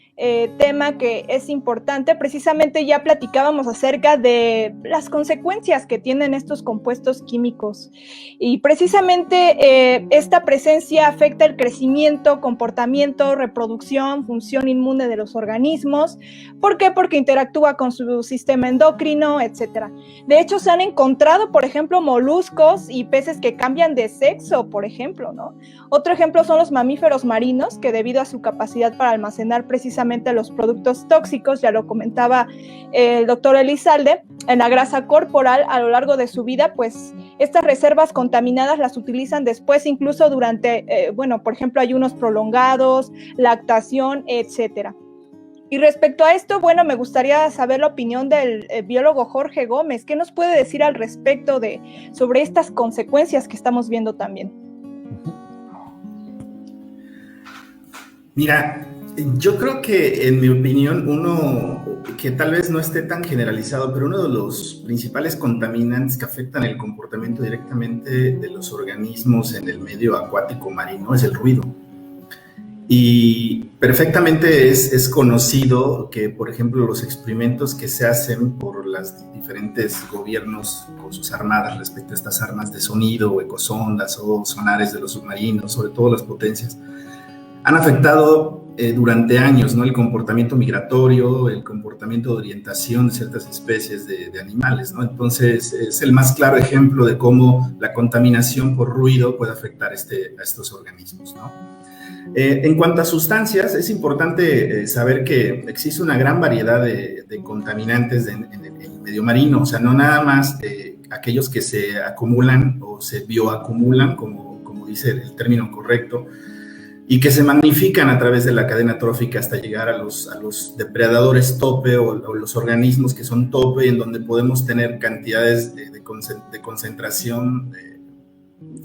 tema que es importante. Precisamente ya platicábamos acerca de las consecuencias que tienen estos compuestos químicos y precisamente esta presencia afecta el crecimiento, comportamiento, reproducción, función inmune de los organismos. ¿Por qué? Porque interactúa con su sistema endocrino, etcétera. De hecho, se han encontrado, por ejemplo, moluscos y peces que cambian de sexo, por ejemplo, ¿no? Otro ejemplo son los mamíferos marinos, que debido a su capacidad para almacenar precisamente los productos tóxicos, ya lo comentaba el doctor Elizalde, en la grasa corporal a lo largo de su vida, pues estas reservas contaminadas las utilizan después, incluso durante, por ejemplo, ayunos prolongados, lactación, etcétera. Y respecto a esto, bueno, me gustaría saber la opinión del biólogo Jorge Gómez. ¿Qué nos puede decir al respecto sobre estas consecuencias que estamos viendo también? Mira, yo creo que, en mi opinión, uno que tal vez no esté tan generalizado, pero uno de los principales contaminantes que afectan el comportamiento directamente de los organismos en el medio acuático marino es el ruido. Y perfectamente es conocido que, por ejemplo, los experimentos que se hacen por los diferentes gobiernos con sus armadas respecto a estas armas de sonido, ecosondas o sonares de los submarinos, sobre todo las potencias, han afectado durante años, ¿no?, el comportamiento migratorio, el comportamiento de orientación de ciertas especies de animales, ¿no? Entonces, es el más claro ejemplo de cómo la contaminación por ruido puede afectar a estos organismos, ¿no? En cuanto a sustancias, es importante saber que existe una gran variedad de contaminantes en el medio marino, o sea, no nada más aquellos que se acumulan o se bioacumulan, como dice el término correcto, y que se magnifican a través de la cadena trófica hasta llegar a los depredadores tope o los organismos que son tope, en donde podemos tener cantidades de concentración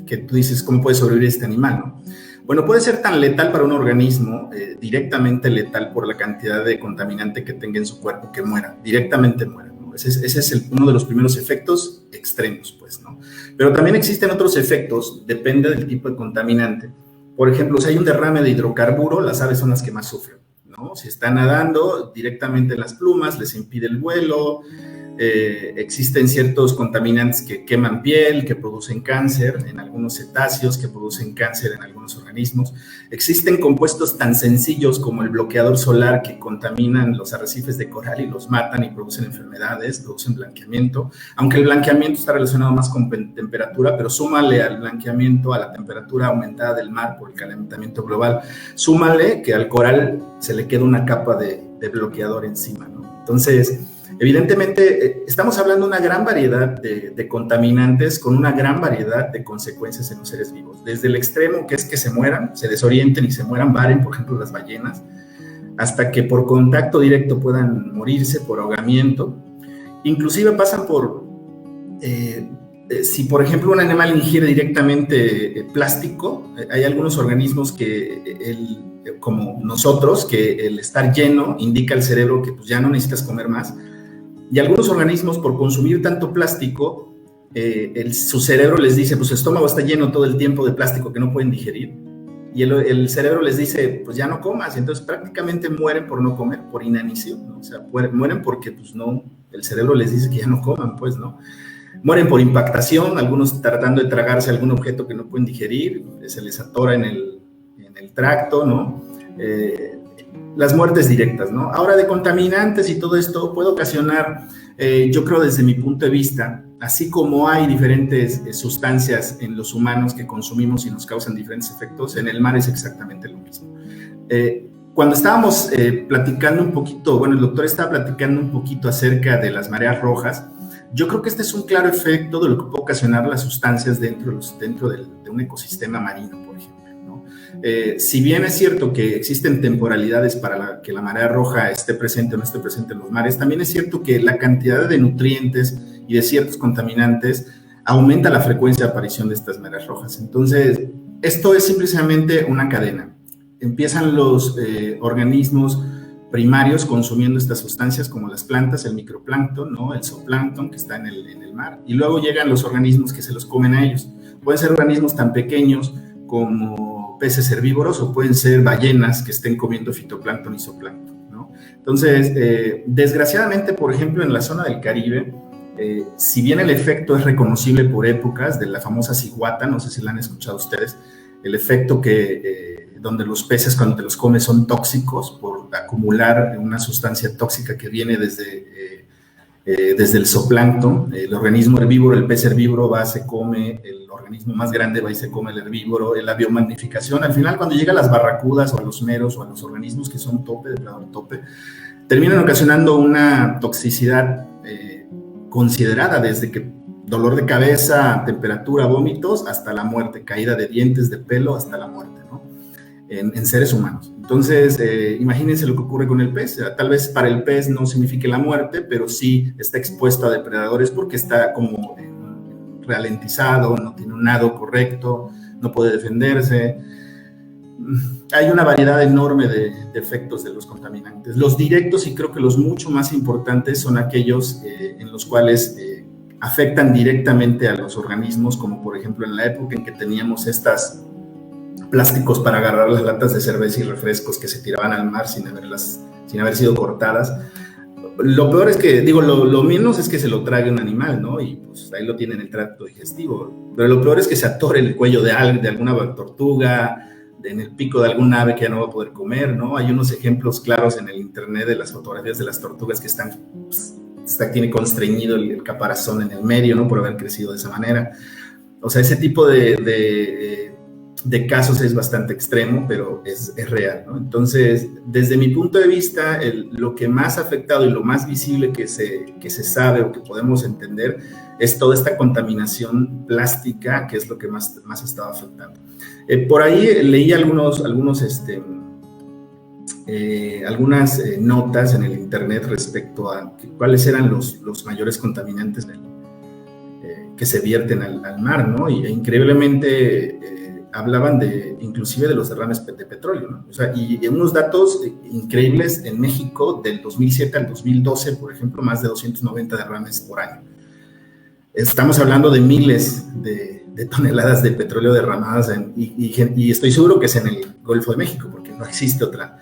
que tú dices, ¿cómo puede sobrevivir este animal, no? Bueno, puede ser tan letal para un organismo, directamente letal por la cantidad de contaminante que tenga en su cuerpo, que muera, directamente muera, ¿no? Ese es uno de los primeros efectos extremos, pues, ¿no? Pero también existen otros efectos, depende del tipo de contaminante. Por ejemplo, si hay un derrame de hidrocarburo, las aves son las que más sufren, ¿no? Si están nadando directamente en las plumas, les impide el vuelo. Existen ciertos contaminantes que queman piel, que producen cáncer en algunos cetáceos, que producen cáncer en algunos organismos. Existen compuestos tan sencillos como el bloqueador solar que contaminan los arrecifes de coral y los matan y producen enfermedades, producen blanqueamiento, aunque el blanqueamiento está relacionado más con temperatura, pero súmale al blanqueamiento a la temperatura aumentada del mar por el calentamiento global, súmale que al coral se le queda una capa de bloqueador encima, ¿no? Entonces, evidentemente, estamos hablando de una gran variedad de contaminantes con una gran variedad de consecuencias en los seres vivos. Desde el extremo, que es que se mueran, se desorienten y se mueran, varen, por ejemplo, las ballenas, hasta que por contacto directo puedan morirse por ahogamiento. Inclusive pasan por, si por ejemplo un animal ingiere directamente plástico, hay algunos organismos como nosotros, que el estar lleno indica al cerebro que pues, ya no necesitas comer más. Y algunos organismos, por consumir tanto plástico, su cerebro les dice, pues su estómago está lleno todo el tiempo de plástico que no pueden digerir. Y el cerebro les dice, pues ya no comas. Y entonces prácticamente mueren por no comer, por inanición, ¿no? O sea, mueren porque pues no, el cerebro les dice que ya no coman, pues, ¿no? Mueren por impactación, algunos tratando de tragarse algún objeto que no pueden digerir, se les atora en el tracto, ¿no? Las muertes directas, ¿no? Ahora, de contaminantes y todo esto puede ocasionar, yo creo desde mi punto de vista, así como hay diferentes sustancias en los humanos que consumimos y nos causan diferentes efectos, en el mar es exactamente lo mismo. Cuando estábamos platicando un poquito, bueno, el doctor estaba platicando un poquito acerca de las mareas rojas, yo creo que este es un claro efecto de lo que puede ocasionar las sustancias dentro de un ecosistema marino, por ejemplo. Si bien es cierto que existen temporalidades para que la marea roja esté presente o no esté presente en los mares, también es cierto que la cantidad de nutrientes y de ciertos contaminantes aumenta la frecuencia de aparición de estas mareas rojas. Entonces, esto es simplemente una cadena. Empiezan los organismos primarios consumiendo estas sustancias como las plantas, el microplancton, ¿no? El zooplancton que está en el mar, y luego llegan los organismos que se los comen a ellos. Pueden ser organismos tan pequeños como peces herbívoros o pueden ser ballenas que estén comiendo fitoplancton y zooplancton, ¿no? Entonces, desgraciadamente, por ejemplo, en la zona del Caribe, si bien el efecto es reconocible por épocas, de la famosa ciguata, no sé si la han escuchado ustedes, el efecto donde los peces cuando te los comes son tóxicos por acumular una sustancia tóxica que viene desde el zooplancton. El organismo herbívoro, el pez herbívoro va, se come, el organismo más grande va y se come el herbívoro, la biomagnificación. Al final, cuando llega a las barracudas o a los meros o a los organismos que son tope, depredador tope, terminan ocasionando una toxicidad considerada desde que dolor de cabeza, temperatura, vómitos, hasta la muerte, caída de dientes, de pelo, hasta la muerte, ¿no? En seres humanos. Entonces, imagínense lo que ocurre con el pez. Tal vez para el pez no signifique la muerte, pero sí está expuesto a depredadores porque está como ralentizado, no tiene un nado correcto, no puede defenderse. Hay una variedad enorme de efectos de los contaminantes. Los directos, y creo que los mucho más importantes, son aquellos en los cuales afectan directamente a los organismos, como por ejemplo en la época en que teníamos estos plásticos para agarrar las latas de cerveza y refrescos que se tiraban al mar sin haber sido cortadas. Lo peor es que, lo menos es que se lo trague un animal, ¿no? Y pues ahí lo tiene en el tracto digestivo. Pero lo peor es que se atore el cuello de alguna tortuga, en el pico de algún ave que ya no va a poder comer, ¿no? Hay unos ejemplos claros en el internet de las fotografías de las tortugas que tiene constreñido el caparazón en el medio, ¿no? Por haber crecido de esa manera. O sea, ese tipo de casos es bastante extremo, pero es real, ¿no? Entonces, desde mi punto de vista, lo que más ha afectado y lo más visible que se sabe o que podemos entender es toda esta contaminación plástica, que es lo que más ha estado afectando. Por ahí leí algunas notas en el internet respecto a cuáles eran los mayores contaminantes que se vierten al mar, ¿no? Y increíblemente hablaban inclusive de los derrames de petróleo, ¿no? O sea, y unos datos increíbles en México del 2007 al 2012, por ejemplo, más de 290 derrames por año. Estamos hablando de miles de toneladas de petróleo derramadas y estoy seguro que es en el Golfo de México, porque no existe otra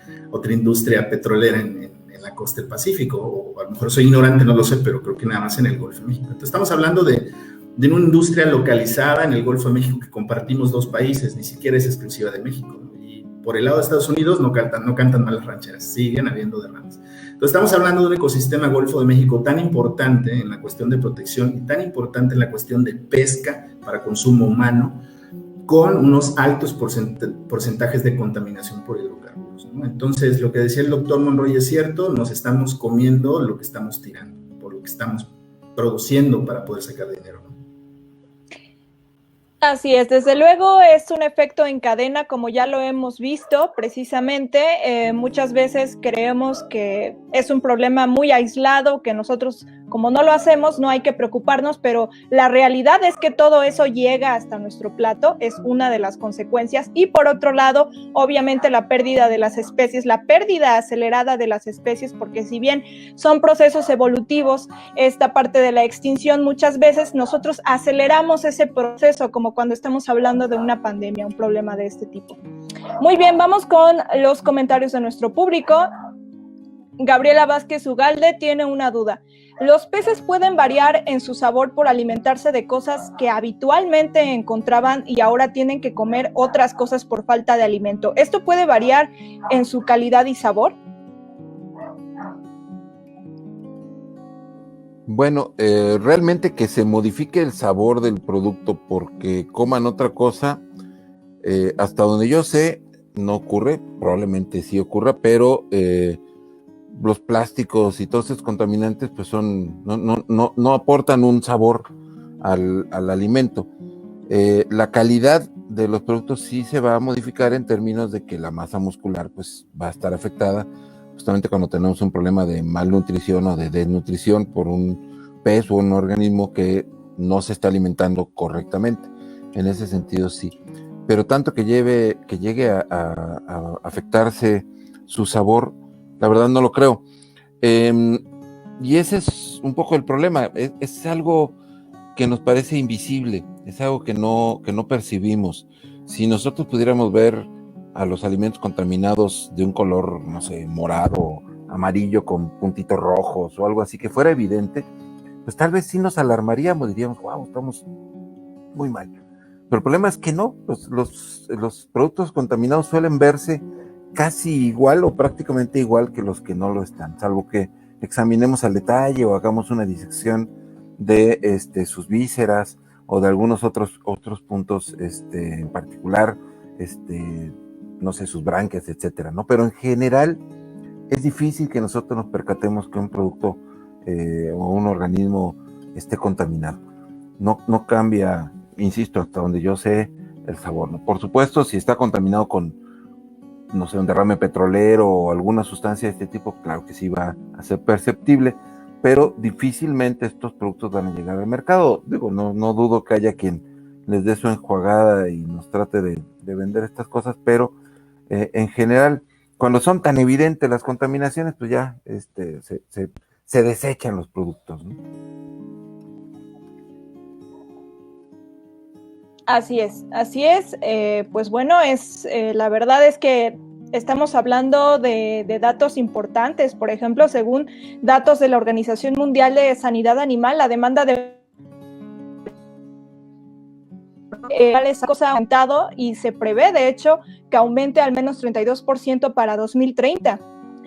industria petrolera en la costa del Pacífico, o a lo mejor soy ignorante, no lo sé, pero creo que nada más en el Golfo de México. Entonces estamos hablando de una industria localizada en el Golfo de México que compartimos dos países, ni siquiera es exclusiva de México, ¿no? Y por el lado de Estados Unidos no cantan mal las rancheras, siguen habiendo derrames. Entonces estamos hablando de un ecosistema Golfo de México tan importante en la cuestión de protección y tan importante en la cuestión de pesca para consumo humano, con unos altos porcentajes de contaminación por hidrocarburos, ¿no? Entonces, lo que decía el doctor Monroy es cierto, nos estamos comiendo lo que estamos tirando, por lo que estamos produciendo para poder sacar dinero, ¿no? Así es, desde luego es un efecto en cadena, como ya lo hemos visto precisamente. Muchas veces creemos que es un problema muy aislado, que nosotros, como no lo hacemos, no hay que preocuparnos, pero la realidad es que todo eso llega hasta nuestro plato, es una de las consecuencias. Y por otro lado, obviamente la pérdida de las especies, la pérdida acelerada de las especies, porque si bien son procesos evolutivos, esta parte de la extinción, muchas veces nosotros aceleramos ese proceso, como cuando estamos hablando de una pandemia, un problema de este tipo. Muy bien, vamos con los comentarios de nuestro público. Gabriela Vázquez Ugalde tiene una duda. ¿Los peces pueden variar en su sabor por alimentarse de cosas que habitualmente encontraban y ahora tienen que comer otras cosas por falta de alimento? ¿Esto puede variar en su calidad y sabor? Bueno, realmente que se modifique el sabor del producto porque coman otra cosa, hasta donde yo sé, no ocurre, probablemente sí ocurra, pero los plásticos y todos esos contaminantes pues no aportan un sabor al alimento. La calidad de los productos sí se va a modificar en términos de que la masa muscular pues va a estar afectada, justamente cuando tenemos un problema de malnutrición o de desnutrición por un pez o un organismo que no se está alimentando correctamente. En ese sentido sí, pero tanto que llegue a afectarse su sabor, la verdad no lo creo. Y ese es un poco el problema, es algo que nos parece invisible, es algo que no percibimos. Si nosotros pudiéramos ver a los alimentos contaminados de un color, no sé, morado, amarillo con puntitos rojos o algo así que fuera evidente, pues tal vez sí nos alarmaríamos, diríamos, wow, estamos muy mal. Pero el problema es que no, los productos contaminados suelen verse casi igual o prácticamente igual que los que no lo están, salvo que examinemos al detalle o hagamos una disección de sus vísceras o de algunos otros puntos en particular, no sé, sus branquias, etcétera, ¿no? Pero en general es difícil que nosotros nos percatemos que un producto o un organismo esté contaminado. No cambia, insisto, hasta donde yo sé, el sabor, ¿no? Por supuesto, si está contaminado con, no sé, un derrame petrolero o alguna sustancia de este tipo, claro que sí va a ser perceptible, pero difícilmente estos productos van a llegar al mercado. Digo, no dudo que haya quien les dé su enjuagada y nos trate de vender estas cosas, pero en general, cuando son tan evidentes las contaminaciones, pues ya se desechan los productos, ¿no? Así es. Pues bueno, la verdad es que estamos hablando de datos importantes. Por ejemplo, según datos de la Organización Mundial de Sanidad Animal, la demanda de ha aumentado y se prevé, de hecho, que aumente al menos 32% para 2030.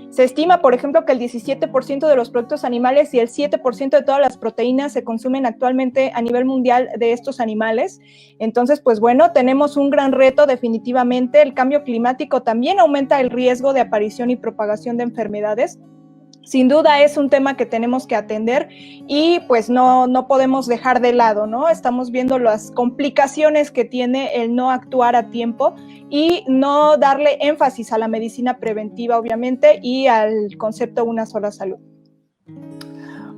Se estima, por ejemplo, que el 17% de los productos animales y el 7% de todas las proteínas se consumen actualmente a nivel mundial de estos animales. Entonces, pues bueno, tenemos un gran reto definitivamente. El cambio climático también aumenta el riesgo de aparición y propagación de enfermedades. Sin duda es un tema que tenemos que atender y pues no podemos dejar de lado, ¿no? Estamos viendo las complicaciones que tiene el no actuar a tiempo y no darle énfasis a la medicina preventiva, obviamente, y al concepto una sola salud.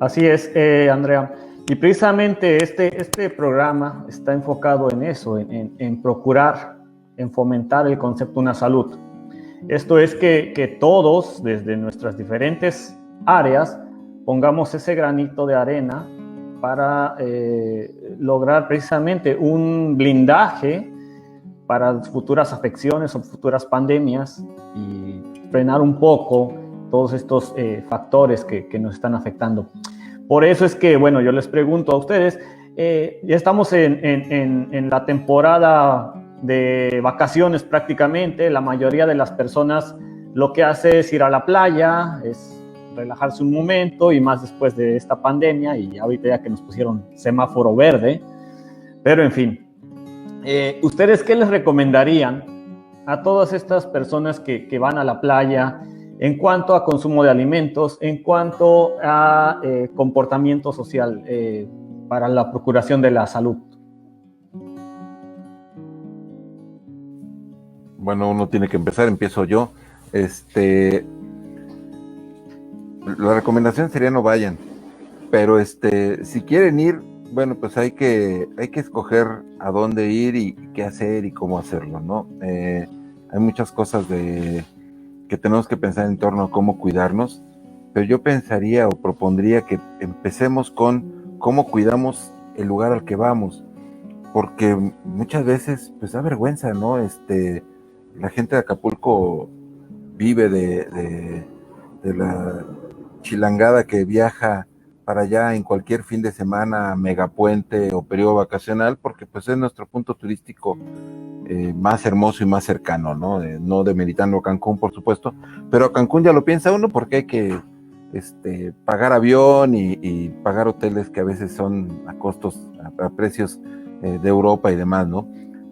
Así es, Andrea. Y precisamente este programa está enfocado en eso, en procurar, en fomentar el concepto una salud. Esto es que todos, desde nuestras diferentes áreas, pongamos ese granito de arena para lograr precisamente un blindaje para futuras afecciones o futuras pandemias y frenar un poco todos estos factores que nos están afectando. Por eso es que, bueno, yo les pregunto a ustedes, ya estamos en la temporada de vacaciones prácticamente. La mayoría de las personas lo que hace es ir a la playa, es relajarse un momento, y más después de esta pandemia y ahorita ya que nos pusieron semáforo verde. Pero en fin, ¿ustedes qué les recomendarían a todas estas personas que van a la playa en cuanto a consumo de alimentos, en cuanto a comportamiento social para la procuración de la salud? Bueno, uno tiene que empezar, empiezo yo. La recomendación sería no vayan, pero si quieren ir, bueno, pues hay que escoger a dónde ir y qué hacer y cómo hacerlo, ¿no? Hay muchas cosas que tenemos que pensar en torno a cómo cuidarnos, pero yo pensaría o propondría que empecemos con cómo cuidamos el lugar al que vamos, porque muchas veces pues da vergüenza, ¿no? La gente de Acapulco vive de la chilangada que viaja para allá en cualquier fin de semana, megapuente o periodo vacacional, porque pues es nuestro punto turístico más hermoso y más cercano, ¿no? No demeritando Cancún, por supuesto, pero a Cancún ya lo piensa uno porque hay que pagar avión y pagar hoteles que a veces son a costos, a precios de Europa y demás, ¿no?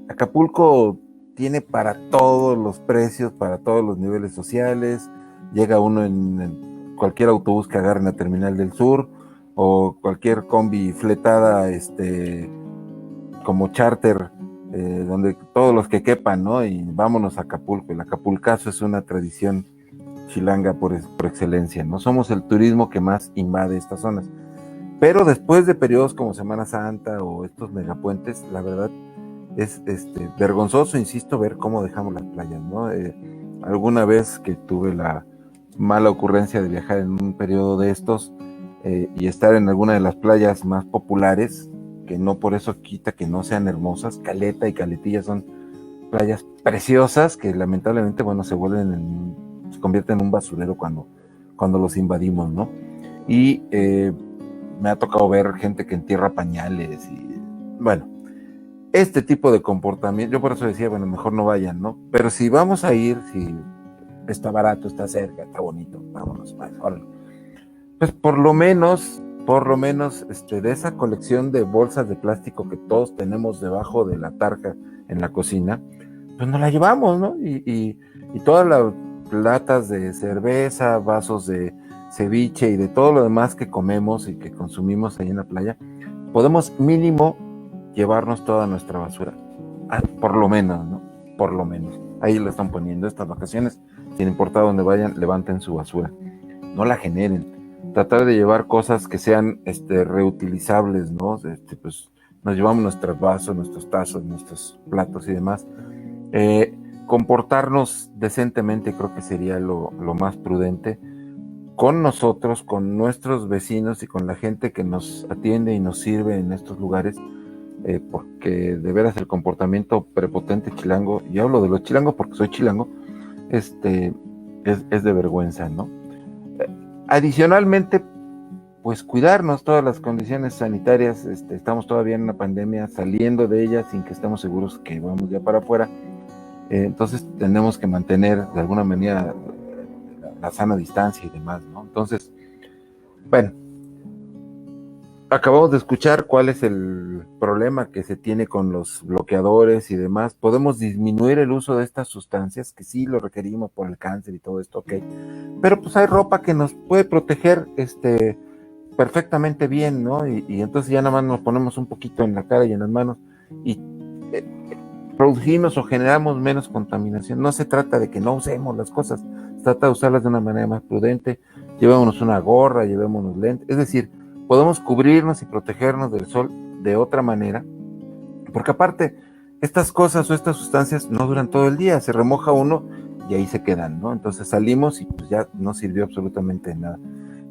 Acapulco tiene para todos los precios, para todos los niveles sociales. Llega uno en cualquier autobús que agarre en la Terminal del Sur o cualquier combi fletada como charter, donde todos los que quepan, ¿no? Y vámonos a Acapulco. El acapulcazo es una tradición chilanga por excelencia, ¿no? Somos el turismo que más invade estas zonas. Pero después de periodos como Semana Santa o estos megapuentes, la verdad es vergonzoso, insisto, ver cómo dejamos las playas, ¿no? Alguna vez que tuve la mala ocurrencia de viajar en un periodo de estos y estar en alguna de las playas más populares, que no por eso quita que no sean hermosas. Caleta y Caletilla son playas preciosas que lamentablemente, bueno, se convierten en un basurero cuando los invadimos, ¿no? Y me ha tocado ver gente que entierra pañales y, bueno, este tipo de comportamiento, yo por eso decía, bueno, mejor no vayan, ¿no? Pero si vamos a ir, si está barato, está cerca, está bonito, vámonos, órale. Pues por lo menos, de esa colección de bolsas de plástico que todos tenemos debajo de la tarja en la cocina, pues nos la llevamos, ¿no? Y todas las latas de cerveza, vasos de ceviche y de todo lo demás que comemos y que consumimos ahí en la playa, podemos mínimo llevarnos toda nuestra basura. Por lo menos, ¿no? Por lo menos. Ahí lo están poniendo estas vacaciones, sin importar dónde vayan, levanten su basura. No la generen. Tratar de llevar cosas que sean reutilizables, ¿no? Pues nos llevamos nuestros vasos, nuestros tazos, nuestros platos y demás. Comportarnos decentemente creo que sería lo más prudente con nosotros, con nuestros vecinos y con la gente que nos atiende y nos sirve en estos lugares, porque de veras el comportamiento prepotente chilango, y hablo de los chilangos porque soy chilango, es de vergüenza, ¿no? Adicionalmente, pues cuidarnos todas las condiciones sanitarias, estamos todavía en una pandemia, saliendo de ella sin que estemos seguros que vamos ya para afuera, entonces tenemos que mantener de alguna manera la sana distancia y demás, ¿no? Entonces, bueno, acabamos de escuchar cuál es el problema que se tiene con los bloqueadores y demás. Podemos disminuir el uso de estas sustancias, que sí lo requerimos por el cáncer y todo esto, ok. Pero pues hay ropa que nos puede proteger perfectamente bien, ¿no? Y entonces ya nada más nos ponemos un poquito en la cara y en las manos y producimos o generamos menos contaminación. No se trata de que no usemos las cosas, se trata de usarlas de una manera más prudente. Llevémonos una gorra, llevémonos lentes, es decir, podemos cubrirnos y protegernos del sol de otra manera, porque aparte, estas cosas o estas sustancias no duran todo el día, se remoja uno y ahí se quedan, ¿no? Entonces salimos y pues ya no sirvió absolutamente de nada.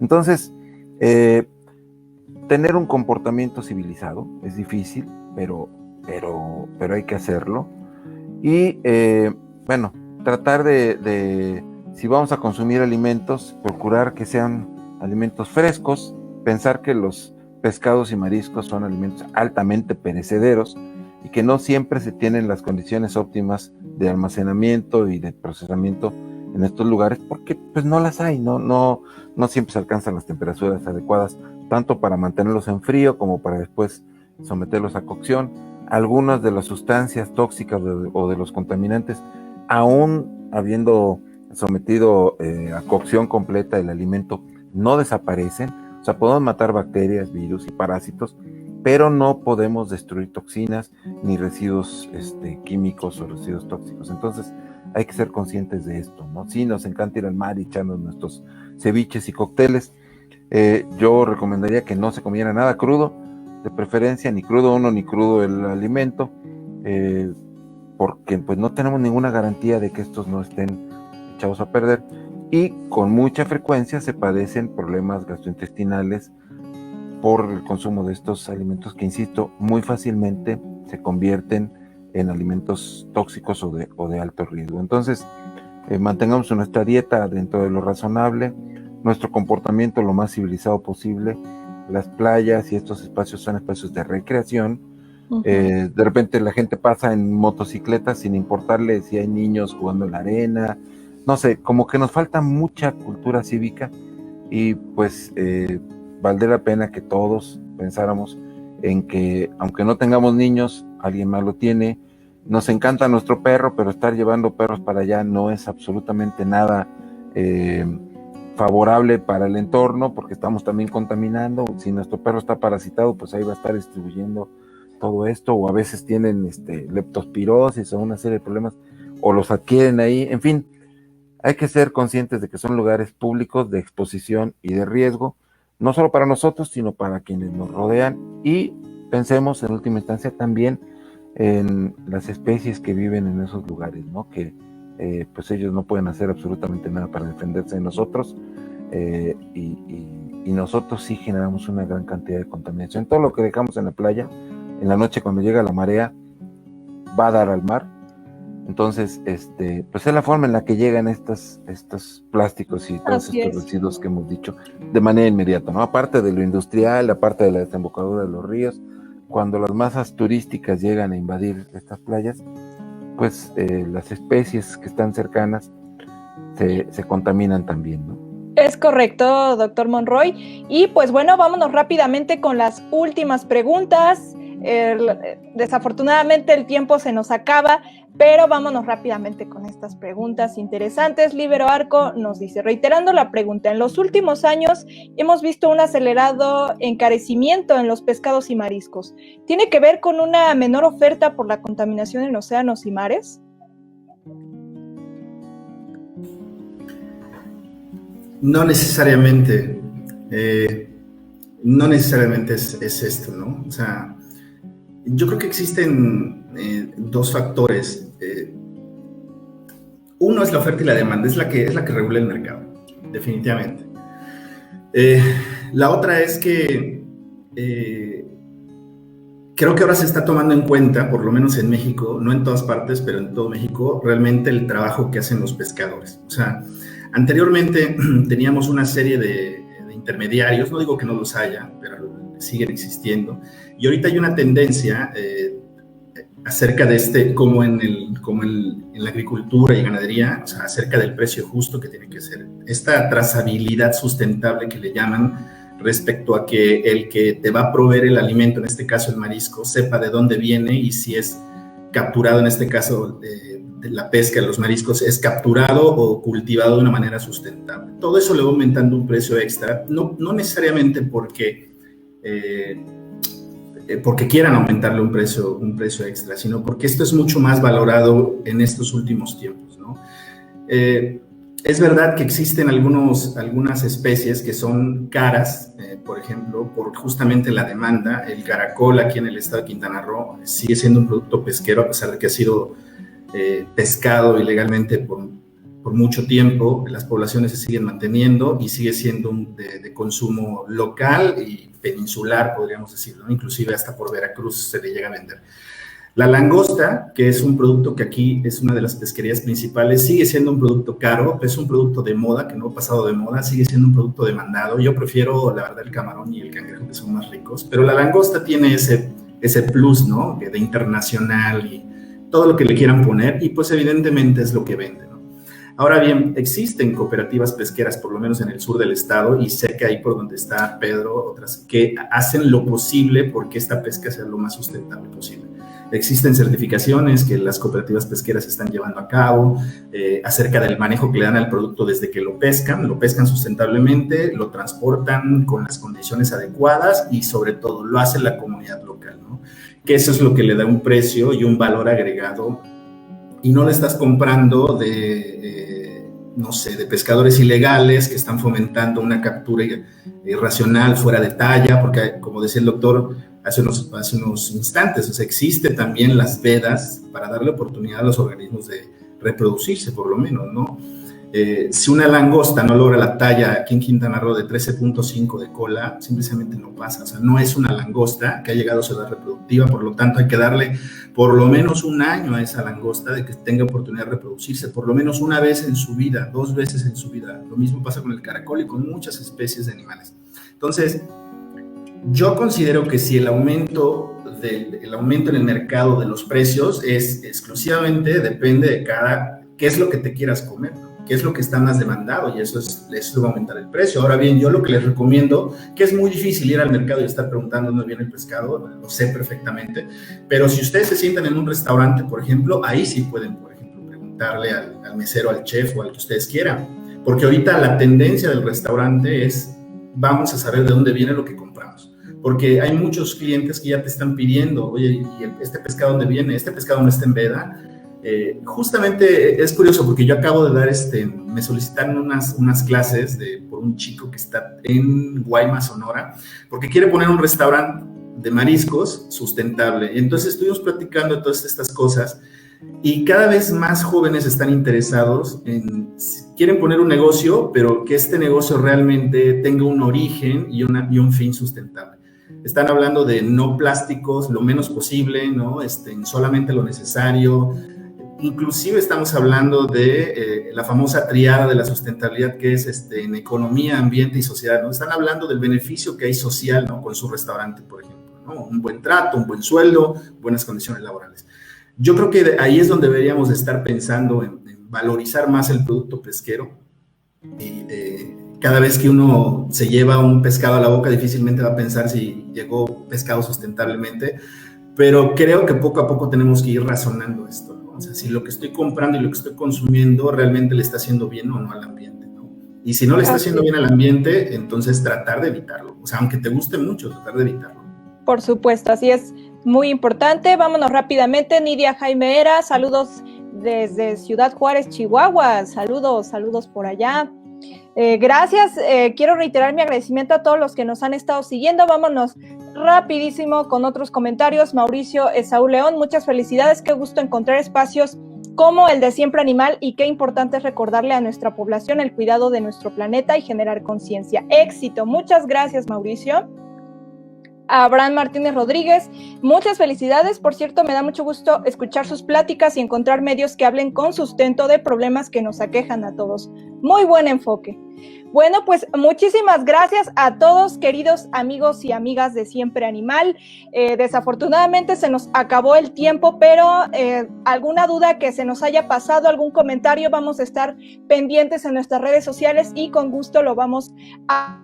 Entonces, tener un comportamiento civilizado es difícil, pero hay que hacerlo. Y, bueno, tratar de, si vamos a consumir alimentos, procurar que sean alimentos frescos, pensar que los pescados y mariscos son alimentos altamente perecederos y que no siempre se tienen las condiciones óptimas de almacenamiento y de procesamiento en estos lugares, porque pues no las hay, no siempre se alcanzan las temperaturas adecuadas, tanto para mantenerlos en frío como para después someterlos a cocción. Algunas de las sustancias tóxicas o de los contaminantes, aún habiendo sometido a cocción completa el alimento, no desaparecen. O sea, podemos matar bacterias, virus y parásitos, pero no podemos destruir toxinas ni residuos químicos o residuos tóxicos. Entonces, hay que ser conscientes de esto, ¿no? Sí, nos encanta ir al mar y echarnos nuestros ceviches y cócteles. Yo recomendaría que no se comiera nada crudo, de preferencia ni crudo uno ni crudo el alimento, porque pues no tenemos ninguna garantía de que estos no estén echados a perder. Y con mucha frecuencia se padecen problemas gastrointestinales por el consumo de estos alimentos que, insisto, muy fácilmente se convierten en alimentos tóxicos o de alto riesgo. Entonces, mantengamos nuestra dieta dentro de lo razonable, nuestro comportamiento lo más civilizado posible. Las playas y estos espacios son espacios de recreación. Uh-huh. De repente la gente pasa en motocicletas sin importarle si hay niños jugando en la arena. No sé, como que nos falta mucha cultura cívica y pues valdría la pena que todos pensáramos en que aunque no tengamos niños, alguien más lo tiene. Nos encanta nuestro perro, pero estar llevando perros para allá no es absolutamente nada favorable para el entorno, porque estamos también contaminando. Si nuestro perro está parasitado, pues ahí va a estar distribuyendo todo esto, o a veces tienen leptospirosis o una serie de problemas, o los adquieren ahí, en fin. Hay que ser conscientes de que son lugares públicos de exposición y de riesgo, no solo para nosotros, sino para quienes nos rodean, y pensemos en última instancia también en las especies que viven en esos lugares, ¿no? Que pues ellos no pueden hacer absolutamente nada para defenderse de nosotros, y nosotros sí generamos una gran cantidad de contaminación. Todo lo que dejamos en la playa, en la noche cuando llega la marea, va a dar al mar. Entonces, pues es la forma en la que llegan estos plásticos y todos estos residuos que hemos dicho de manera inmediata, ¿no? Aparte de lo industrial, aparte de la desembocadura de los ríos, cuando las masas turísticas llegan a invadir estas playas, pues las especies que están cercanas se contaminan también, ¿no? Es correcto, doctor Monroy. Y pues bueno, vámonos rápidamente con las últimas preguntas. Desafortunadamente el tiempo se nos acaba, pero vámonos rápidamente con estas preguntas interesantes. Libero Arco nos dice, reiterando la pregunta, en los últimos años hemos visto un acelerado encarecimiento en los pescados y mariscos. ¿Tiene que ver con una menor oferta por la contaminación en océanos y mares? No necesariamente. No necesariamente es esto, ¿no? O sea, yo creo que existen dos factores. Uno es la oferta y la demanda, es la que regula el mercado, definitivamente. La otra es que creo que ahora se está tomando en cuenta, por lo menos en México, no en todas partes, pero en todo México, realmente el trabajo que hacen los pescadores. O sea, anteriormente teníamos una serie de intermediarios, no digo que no los haya, pero siguen existiendo, y ahorita hay una tendencia acerca de como en la agricultura y ganadería, o sea, acerca del precio justo que tiene que ser, esta trazabilidad sustentable que le llaman, respecto a que el que te va a proveer el alimento, en este caso el marisco, sepa de dónde viene y si es capturado, en este caso de la pesca de los mariscos, es capturado o cultivado de una manera sustentable. Todo eso le va aumentando un precio extra, no necesariamente porque quieran aumentarle un precio extra, sino porque esto es mucho más valorado en estos últimos tiempos, ¿no? Es verdad que existen algunas especies que son caras, por ejemplo, por justamente la demanda. El caracol aquí en el estado de Quintana Roo sigue siendo un producto pesquero, a pesar de que ha sido pescado ilegalmente por mucho tiempo. Las poblaciones se siguen manteniendo y sigue siendo de consumo local y peninsular, podríamos decirlo, ¿no? Inclusive hasta por Veracruz se le llega a vender. La langosta, que es un producto que aquí es una de las pesquerías principales, sigue siendo un producto caro, es un producto de moda, que no ha pasado de moda, sigue siendo un producto demandado. Yo prefiero, la verdad, el camarón y el cangrejo, que son más ricos, pero la langosta tiene ese plus, ¿no? De internacional y todo lo que le quieran poner, y pues evidentemente es lo que vende, ¿no? Ahora bien, existen cooperativas pesqueras, por lo menos en el sur del estado, y sé que ahí por donde está Pedro, otras, que hacen lo posible porque esta pesca sea lo más sustentable posible. Existen certificaciones que las cooperativas pesqueras están llevando a cabo acerca del manejo que le dan al producto desde que lo pescan sustentablemente, lo transportan con las condiciones adecuadas y sobre todo lo hace la comunidad local, ¿no? Que eso es lo que le da un precio y un valor agregado, y no le estás comprando no sé, de pescadores ilegales que están fomentando una captura irracional, fuera de talla, porque como decía el doctor hace unos instantes, o sea, existen también las vedas para darle oportunidad a los organismos de reproducirse, por lo menos, ¿no? Si una langosta no logra la talla aquí en Quintana Roo de 13.5 de cola, simplemente no pasa. O sea, no es una langosta que ha llegado a su edad reproductiva, por lo tanto hay que darle por lo menos un año a esa langosta de que tenga oportunidad de reproducirse, por lo menos una vez en su vida, 2 veces en su vida. Lo mismo pasa con el caracol y con muchas especies de animales. Entonces, yo considero que si el aumento en el mercado de los precios es exclusivamente, depende de qué es lo que te quieras comer, ¿no? Qué es lo que está más demandado, y eso va a aumentar el precio. Ahora bien, yo lo que les recomiendo, que es muy difícil ir al mercado y estar preguntando dónde viene el pescado, lo sé perfectamente, pero si ustedes se sientan en un restaurante, por ejemplo, ahí sí pueden, por ejemplo, preguntarle al mesero, al chef o al que ustedes quieran, porque ahorita la tendencia del restaurante es, vamos a saber de dónde viene lo que compramos, porque hay muchos clientes que ya te están pidiendo, oye, ¿y este pescado dónde viene? ¿Este pescado no está en veda? Justamente es curioso porque yo acabo de dar, me solicitaron unas clases por un chico que está en Guaymas, Sonora, porque quiere poner un restaurante de mariscos sustentable. Y entonces estuvimos platicando de todas estas cosas y cada vez más jóvenes están interesados quieren poner un negocio, pero que este negocio realmente tenga un origen y un fin sustentable. Están hablando de no plásticos, lo menos posible, ¿no? Solamente lo necesario, inclusive estamos hablando de la famosa triada de la sustentabilidad, que es en economía, ambiente y sociedad, ¿no? Están hablando del beneficio que hay social, ¿no? Con su restaurante, por ejemplo, ¿no? Un buen trato, un buen sueldo, buenas condiciones laborales. Yo creo que ahí es donde deberíamos estar pensando en valorizar más el producto pesquero. Y cada vez que uno se lleva un pescado a la boca, difícilmente va a pensar si llegó pescado sustentablemente, pero creo que poco a poco tenemos que ir razonando esto, ¿no? O sea, si lo que estoy comprando y lo que estoy consumiendo realmente le está haciendo bien o no al ambiente, ¿no? Y si no le está haciendo bien al ambiente, entonces tratar de evitarlo. O sea, aunque te guste mucho, tratar de evitarlo. Por supuesto, así es, muy importante. Vámonos rápidamente. Nidia Jaime Era, saludos desde Ciudad Juárez, Chihuahua. Saludos por allá. Gracias, quiero reiterar mi agradecimiento a todos los que nos han estado siguiendo. Vámonos rapidísimo con otros comentarios. Mauricio Esaú León, muchas felicidades, qué gusto encontrar espacios como el de Siempre Animal y qué importante es recordarle a nuestra población el cuidado de nuestro planeta y generar conciencia. Éxito, muchas gracias, Mauricio. Abraham Martínez Rodríguez, muchas felicidades, por cierto, me da mucho gusto escuchar sus pláticas y encontrar medios que hablen con sustento de problemas que nos aquejan a todos. Muy buen enfoque. Bueno, pues muchísimas gracias a todos, queridos amigos y amigas de Siempre Animal. Desafortunadamente se nos acabó el tiempo, pero alguna duda que se nos haya pasado, algún comentario, vamos a estar pendientes en nuestras redes sociales y con gusto lo vamos a...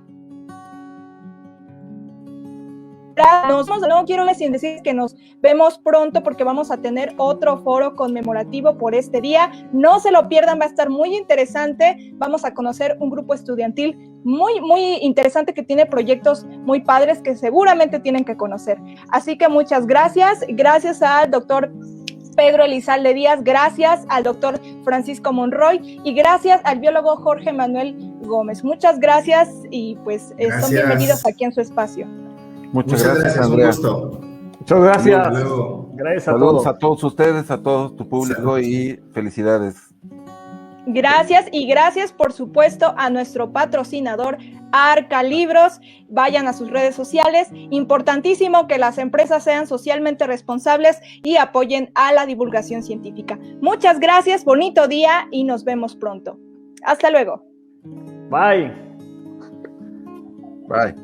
No quiero sin decir que nos vemos pronto porque vamos a tener otro foro conmemorativo por este día. No se lo pierdan, va a estar muy interesante. Vamos a conocer un grupo estudiantil muy interesante que tiene proyectos muy padres que seguramente tienen que conocer. Así que muchas gracias. Gracias al doctor Pedro Elizalde Díaz, gracias al doctor Francisco Monroy y gracias al biólogo Jorge Manuel Gómez. Muchas gracias y pues son bienvenidos aquí en su espacio. Muchas gracias, Andrea. Un gusto. Muchas gracias. Gracias a todos. A todos ustedes, a todo tu público. Saludos. Y felicidades. Gracias y gracias, por supuesto, a nuestro patrocinador Arca Libros. Vayan a sus redes sociales. Importantísimo que las empresas sean socialmente responsables y apoyen a la divulgación científica. Muchas gracias, bonito día y nos vemos pronto. Hasta luego. Bye. Bye.